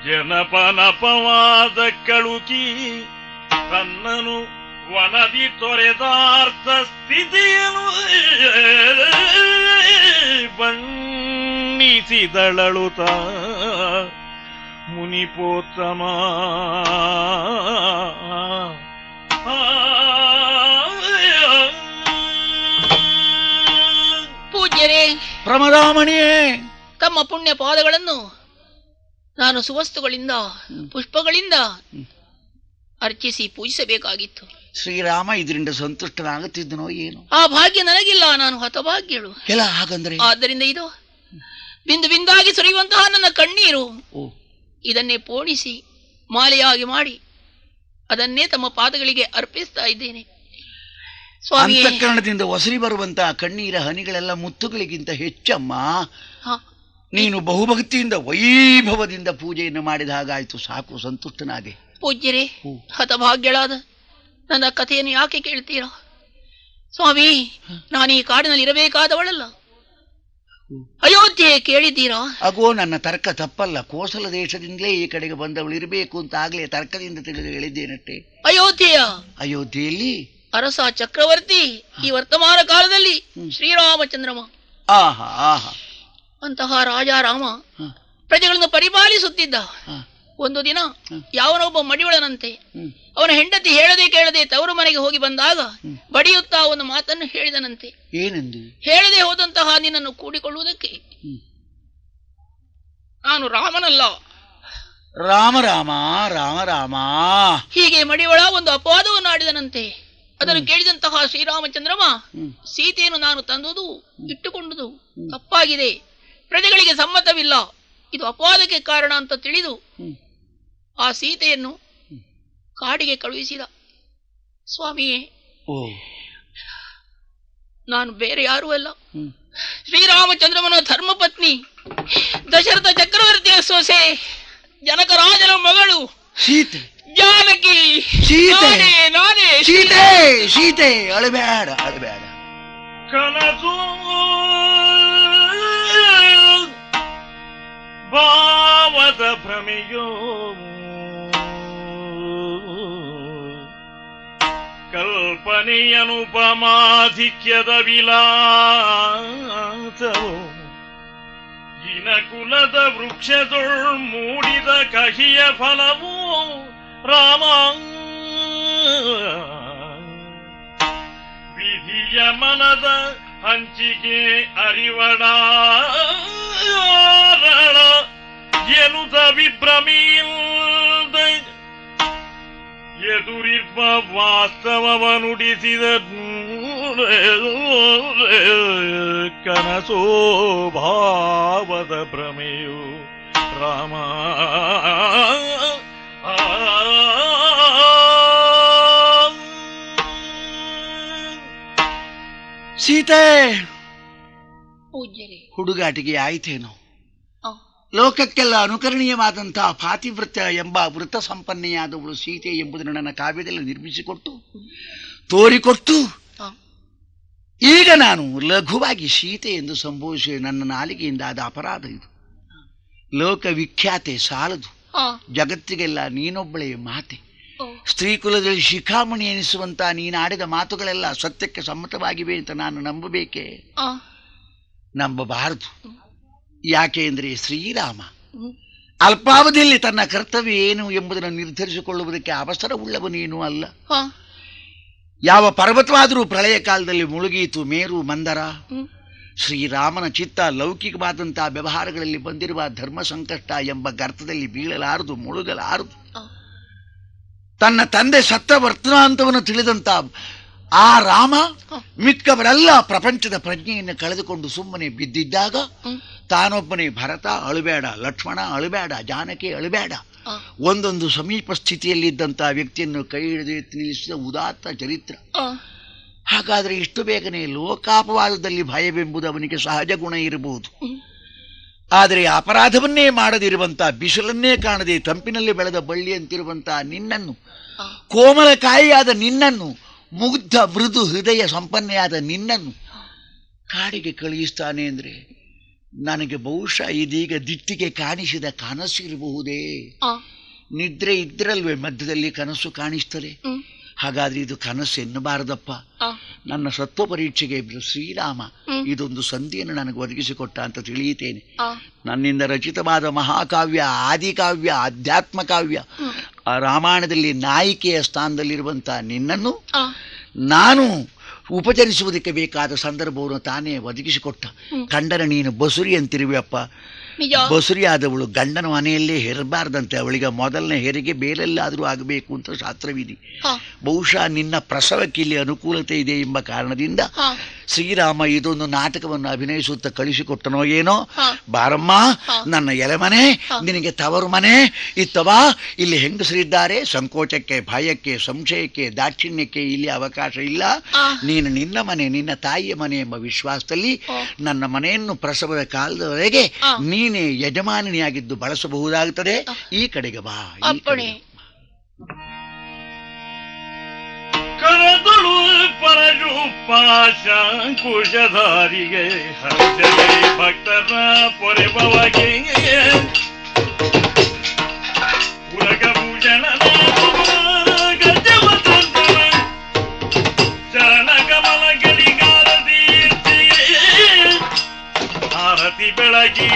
ಜನಪನಪವಾದ ಕಳುಕಿ ತನ್ನನು ವನದಿ ತೊರೆದಾರ್ಥ ಸ್ಥಿತಿಯನು ಬಣ್ಣಿಸಿದಳಳುತ ಮುನಿಪೋತ್ತಮ. ಪೂಜ್ಯರೇ, ಪ್ರಮದಾಮಣಿಯೇ, ತಮ್ಮ ಪುಣ್ಯ ಪಾದಗಳನ್ನು ನಾನು ಸುವಸ್ತುಗಳಿಂದ ಪುಷ್ಪಗಳಿಂದ ಅರ್ಚಿಸಿ ಪೂಜಿಸಬೇಕಾಗಿತ್ತು. ಶ್ರೀರಾಮ ಇದರಿಂದ ಸಂತುಷ್ಟನಾಗುತ್ತಿದ್ದನೋ ಏನು? ಆ ಭಾಗ್ಯ ನನಗಿಲ್ಲ, ನಾನು ಹತಭಾಗ್ಯಳು. ಎಲ್ಲ ಹಾಗಂದ್ರೆ? ಆದ್ದರಿಂದ ಇದು ಬಿಂದು ಬಿಂದಾಗಿ ಸುರಿಯುವಂತಹ ನನ್ನ ಕಣ್ಣೀರು, ಇದನ್ನೇ ಪೋಣಿಸಿ ಮಾಲೆಯಾಗಿ ಮಾಡಿ ಅದನ್ನೇ ತಮ್ಮ ಪಾದಗಳಿಗೆ ಅರ್ಪಿಸ್ತಾ ಇದ್ದೇನೆ. ಅಂತಃಕರಣದಿಂದ ಒಸರಿ ಬರುವಂತಹ ಕಣ್ಣೀರ ಹನಿಗಳೆಲ್ಲ ಮುತ್ತುಗಳಿಗಿಂತ ಹೆಚ್ಚಮ್ಮ. ನೀನು ಬಹುಭಕ್ತಿಯಿಂದ ವೈಭವದಿಂದ ಪೂಜೆಯನ್ನು ಮಾಡಿದ ಹಾಗಾಯ್ತು. ಸಾಕು, ಸಂತುಷ್ಟನಾಗೆ. ಪೂಜ್ಯರೇ, ಹತಭಾಗ್ಯಳಾದ ನನ್ನ ಕಥೆಯನ್ನು ಯಾಕೆ ಕೇಳ್ತೀರಾ? ಸ್ವಾಮಿ, ನಾನು ಈ ಕಾಡಿನಲ್ಲಿ ಇರಬೇಕಾದವಳಲ್ಲ. ಅಯೋಧ್ಯೆ ಕೇಳಿದ್ದೀರಾ? ಅಗೋ, ನನ್ನ ತರ್ಕ ತಪ್ಪಲ್ಲ. ಕೋಸಲ ದೇಶದಿಂದಲೇ ಈ ಕಡೆಗೆ ಬಂದವಳು ಇರಬೇಕು ಅಂತ ಆಗ್ಲೇ ತರ್ಕದಿಂದ ತಿಳಿದು ಹೇಳಿದ್ದೇನಟ್ಟೆ. ಅಯೋಧ್ಯೆಯಲ್ಲಿ ಅರಸ ಚಕ್ರವರ್ತಿ ಈ ವರ್ತಮಾನ ಕಾಲದಲ್ಲಿ ಶ್ರೀರಾಮಚಂದ್ರಮ ಅಂತಹ ರಾಜಾರಾಮ ಪ್ರಜೆಗಳನ್ನು ಪರಿಪಾಲಿಸುತ್ತಿದ್ದ. ಒಂದು ದಿನ ಯಾವನೊಬ್ಬ ಮಡಿವಳನಂತೆ ಅವನ ಹೆಂಡತಿ ಹೇಳದೆ ಕೇಳದೆ ತವರು ಮನೆಗೆ ಹೋಗಿ ಬಂದಾಗ ಬಡಿಯುತ್ತಾ ಒಂದು ಮಾತನ್ನು ಹೇಳಿದನಂತೆ. ಏನೆಂದು? ಹೇಳದೆ ಹೋದಂತಹ ನಿನ್ನನ್ನು ಕೂಡಿಕೊಳ್ಳುವುದಕ್ಕೆ ನಾನು ರಾಮನಲ್ಲ. ರಾಮ ರಾಮ ರಾಮ ರಾಮ ಹೀಗೆ ಮಡಿವಳ ಒಂದು ಅಪವಾದವನ್ನು ಆಡಿದನಂತೆ. ಅದನ್ನು ಕೇಳಿದಂತಹ ಶ್ರೀರಾಮಚಂದ್ರಮ, ಸೀತೆಯನ್ನು ನಾನು ತಂದುದು ಇಟ್ಟುಕೊಂಡುದು ತಪ್ಪಾಗಿದೆ, ಪ್ರಜೆಗಳಿಗೆ ಸಮ್ಮತವಿಲ್ಲ, ಇದು ಅಪವಾದಕ್ಕೆ ಕಾರಣ ಅಂತ ತಿಳಿದು ಆ ಸೀತೆಯನ್ನು ಕಾಡಿಗೆ ಕಳುಹಿಸಿದ. ಸ್ವಾಮಿಯೇ, ನಾನು ಬೇರೆ ಯಾರೂ ಅಲ್ಲ, ಶ್ರೀರಾಮಚಂದ್ರಮನ ಧರ್ಮಪತ್ನಿ ದಶರಥ ಚಕ್ರವರ್ತಿಯ ಸೊಸೆ ಜನಕರಾಜನ ಮಗಳು ಸೀತೆ, ಜಾನಕಿ. ಸೀತೆ, ನಾನೇ ಸೀತೆ, ಸೀತೆ, ಅಳಬೇಡ, ಅಳಬೇಡ. ಕನಸು ಭಾವದ ಭ್ರಮೆಯೋ ಕಲ್ಪನೆಯನುಪಮಾಧಿಕ್ಯದ ವಿಲಾಸವು ಜಿನಕುಲದ ವೃಕ್ಷದೊಳ್ ಮೂಡಿದ ಕಹಿಯ ಫಲವು ರಾಮ ವಿಧಿಯ ಮನದ ಹಂಚಿಕೆ ಅರಿವಡ ಎನುತ ವಿಭ್ರಮಿಯಿಂದ ಎದುರಿರ್ಪ ವಾಸ್ತವವ ನುಡಿಸಿದ ಕನಸೋ ಭಾವದ ಭ್ರಮೆಯು ರಾಮ. ಸೀತೆ, ಪೂಜ್ಯರೇ, ಹುಡುಗಾಟಿಗೆ ಆಯ್ತೇನೋ? ಲೋಕಕ್ಕೆಲ್ಲ ಅನುಕರಣೀಯವಾದಂತಹ ಪಾತಿವೃತ್ಯ ಎಂಬ ವೃತ್ತ ಸಂಪನ್ನೆಯಾದವಳು ಸೀತೆ ಎಂಬುದನ್ನು ನನ್ನ ಕಾವ್ಯದಲ್ಲಿ ನಿರ್ಮಿಸಿಕೊಟ್ಟು ತೋರಿಕೊಟ್ಟು ಈಗ ನಾನು ಲಘುವಾಗಿ ಸೀತೆ ಎಂದು ಸಂಬೋಧಿಸಿ ನನ್ನ ನಾಲಿಗೆಯಿಂದ ಆದ ಅಪರಾಧ ಇದು. ಲೋಕವಿಖ್ಯಾತೆ ಸಾಲದು, ಜಗತ್ತಿಗೆಲ್ಲ ನೀನೊಬ್ಬಳೇ ಮಾತೆ. ಸ್ತ್ರೀಕುಲದಲ್ಲಿ ಶಿಖಾಮಣಿ ಎನಿಸುವಂತ ನೀನಾಡಿದ ಮಾತುಗಳೆಲ್ಲ ಸತ್ಯಕ್ಕೆ ಸಮ್ಮತವಾಗಿವೆ ಅಂತ ನಾನು ನಂಬಬೇಕೆ? ನಂಬಬಾರದು. ಯಾಕೆ ಅಂದರೆ ಶ್ರೀರಾಮ ಅಲ್ಪಾವಧಿಯಲ್ಲಿ ತನ್ನ ಕರ್ತವ್ಯ ಏನು ಎಂಬುದನ್ನು ನಿರ್ಧರಿಸಿಕೊಳ್ಳುವುದಕ್ಕೆ ಅವಸರವುಳ್ಳವನೇನೂ ಅಲ್ಲ. ಯಾವ ಪರ್ವತವಾದರೂ ಪ್ರಳಯ ಕಾಲದಲ್ಲಿ ಮುಳುಗೀತು, ಮೇರು ಮಂದರ. ಶ್ರೀರಾಮನ ಚಿತ್ತ ಲೌಕಿಕವಾದಂತಹ ವ್ಯವಹಾರಗಳಲ್ಲಿ ಬಂದಿರುವ ಧರ್ಮ ಸಂಕಷ್ಟ ಎಂಬ ಗರ್ತದಲ್ಲಿ ಬೀಳಲಾರದು, ಮುಳುಗಲಾರದು. ತನ್ನ ತಂದೆ ಸತ್ತ ವರ್ತನಾಂತವನ್ನು ತಿಳಿದಂತ ಆ ರಾಮ ಮಿಕ್ಕವರೆಲ್ಲ ಪ್ರಪಂಚದ ಪ್ರಜ್ಞೆಯನ್ನು ಕಳೆದುಕೊಂಡು ಸುಮ್ಮನೆ ಬಿದ್ದಿದ್ದಾಗ ತಾನೊಬ್ಬನೇ ಭರತ ಅಳುಬೇಡ, ಲಕ್ಷ್ಮಣ ಅಳುಬೇಡ, ಜಾನಕಿ ಅಳುಬೇಡ, ಒಂದೊಂದು ಸಮೀಪ ಸ್ಥಿತಿಯಲ್ಲಿದ್ದಂತಹ ವ್ಯಕ್ತಿಯನ್ನು ಕೈ ಹಿಡಿದು ನಿಲ್ಲಿಸಿದ ಉದಾತ್ತ ಚರಿತ್ರ. ಹಾಗಾದರೆ ಇಷ್ಟು ಬೇಗನೆ ಲೋಕಾಪವಾದದಲ್ಲಿ ಭಯವೆಂಬುದು ಅವನಿಗೆ ಸಹಜ ಗುಣ ಇರಬಹುದು. ಆದರೆ ಅಪರಾಧವನ್ನೇ ಮಾಡದಿರುವಂತಹ, ಬಿಸಿಲನ್ನೇ ಕಾಣದೆ ತಂಪಿನಲ್ಲಿ ಬೆಳೆದ ಬಳ್ಳಿ ಅಂತಿರುವಂತಹ ನಿನ್ನನ್ನು, ಕೋಮಲಕಾಯಿಯಾದ ನಿನ್ನನ್ನು, ಮುಗ್ಧ ಮೃದು ಹೃದಯ ಸಂಪನ್ನೆಯಾದ ನಿನ್ನನ್ನು ಕಾಡಿಗೆ ಕಳುಹಿಸ್ತಾನೆ ಅಂದರೆ ನನಗೆ ಬಹುಶಃ ಇದೀಗ ದಿಟ್ಟಿಗೆ ಕಾಣಿಸಿದ ಕನಸಿರಬಹುದೇ? ನಿದ್ರೆ ಇದ್ರಲ್ವೇ ಮಧ್ಯದಲ್ಲಿ ಕನಸು ಕಾಣಿಸ್ತದೆ. ಹಾಗಾದ್ರೆ ಇದು ಕನಸು ಎನ್ನಬಾರದಪ್ಪ. ನನ್ನ ಸತ್ವ ಪರೀಕ್ಷೆಗೆ ಶ್ರೀರಾಮ ಇದೊಂದು ಸಂಧಿಯನ್ನು ನನಗೆ ಒದಗಿಸಿಕೊಟ್ಟ ಅಂತ ತಿಳಿಯುತ್ತೇನೆ. ನನ್ನಿಂದ ರಚಿತವಾದ ಮಹಾಕಾವ್ಯ, ಆದಿಕಾವ್ಯ, ಆಧ್ಯಾತ್ಮ ಕಾವ್ಯ, ಆ ರಾಮಾಯಣದಲ್ಲಿ ನಾಯಿಕೆಯ ಸ್ಥಾನದಲ್ಲಿರುವಂತಹ ನಿನ್ನನ್ನು ನಾನು ಉಪಚರಿಸುವುದಕ್ಕೆ ಬೇಕಾದ ಸಂದರ್ಭವನ್ನು ತಾನೇ ಒದಗಿಸಿಕೊಟ್ಟ. ಕಂಡರೆ ನೀನು ಬಸುರಿ ಅಂತಿರುವೆಯಪ್ಪ. ಬಸುರಿಯಾದವಳು ಗಂಡನ ಮನೆಯಲ್ಲೇ ಹೆರಬಾರ್ದಂತೆ, ಅವಳಿಗೆ ಮೊದಲನೇ ಹೆರಿಗೆ ಬೇರೆಲ್ಲಾದರೂ ಆಗಬೇಕು ಅಂತ ಶಾಸ್ತ್ರವಿಧಿ. ಬಹುಶಃ ನಿನ್ನ ಪ್ರಸವಕ್ಕೆ ಇಲ್ಲಿ ಅನುಕೂಲತೆ ಇದೆ ಎಂಬ ಕಾರಣದಿಂದ ಶ್ರೀರಾಮ ಇದೊಂದು ನಾಟಕವನ್ನು ಅಭಿನಯಿಸುತ್ತಾ ಕಳಿಸಿಕೊಟ್ಟನೋ ಏನೋ. ಬಾರಮ್ಮ ನನ್ನ ಎಲೆಮನೆ, ನಿನಗೆ ತವರು ಮನೆ ಇತ್ತವಾ. ಇಲ್ಲಿ ಹೆಂಗಸರಿದ್ದಾರೆ, ಸಂಕೋಚಕ್ಕೆ, ಭಯಕ್ಕೆ, ಸಂಶಯಕ್ಕೆ, ದಾಕ್ಷಿಣ್ಯಕ್ಕೆ ಇಲ್ಲಿ ಅವಕಾಶ ಇಲ್ಲ. ನೀನು ನಿನ್ನ ಮನೆ, ನಿನ್ನ ತಾಯಿಯ ಮನೆ ಎಂಬ ವಿಶ್ವಾಸದಲ್ಲಿ ನನ್ನ ಮನೆಯನ್ನು ಪ್ರಸವದ ಕಾಲದವರೆಗೆ ನೀನೇ ಯಜಮಾನಿನಿಯಾಗಿದ್ದು ಬಳಸಬಹುದಾಗುತ್ತದೆ. ಈ ಕಡೆಗೆ ಬಾ. ಕರದಳು ಪರಶುಪಾಶಂಕುಶಧಾರಿಗೆ ಹರ್ಷಲೇ ಭಕ್ತರ ಪೊರೆಬವಗೆ ಉರಗಭೂಷಣ ಗಜವತಂತರ ಚರಣ ಕಮಲ ಗಡಿಗಾರದಿ ಆರತಿ ಬೆಳಗಿ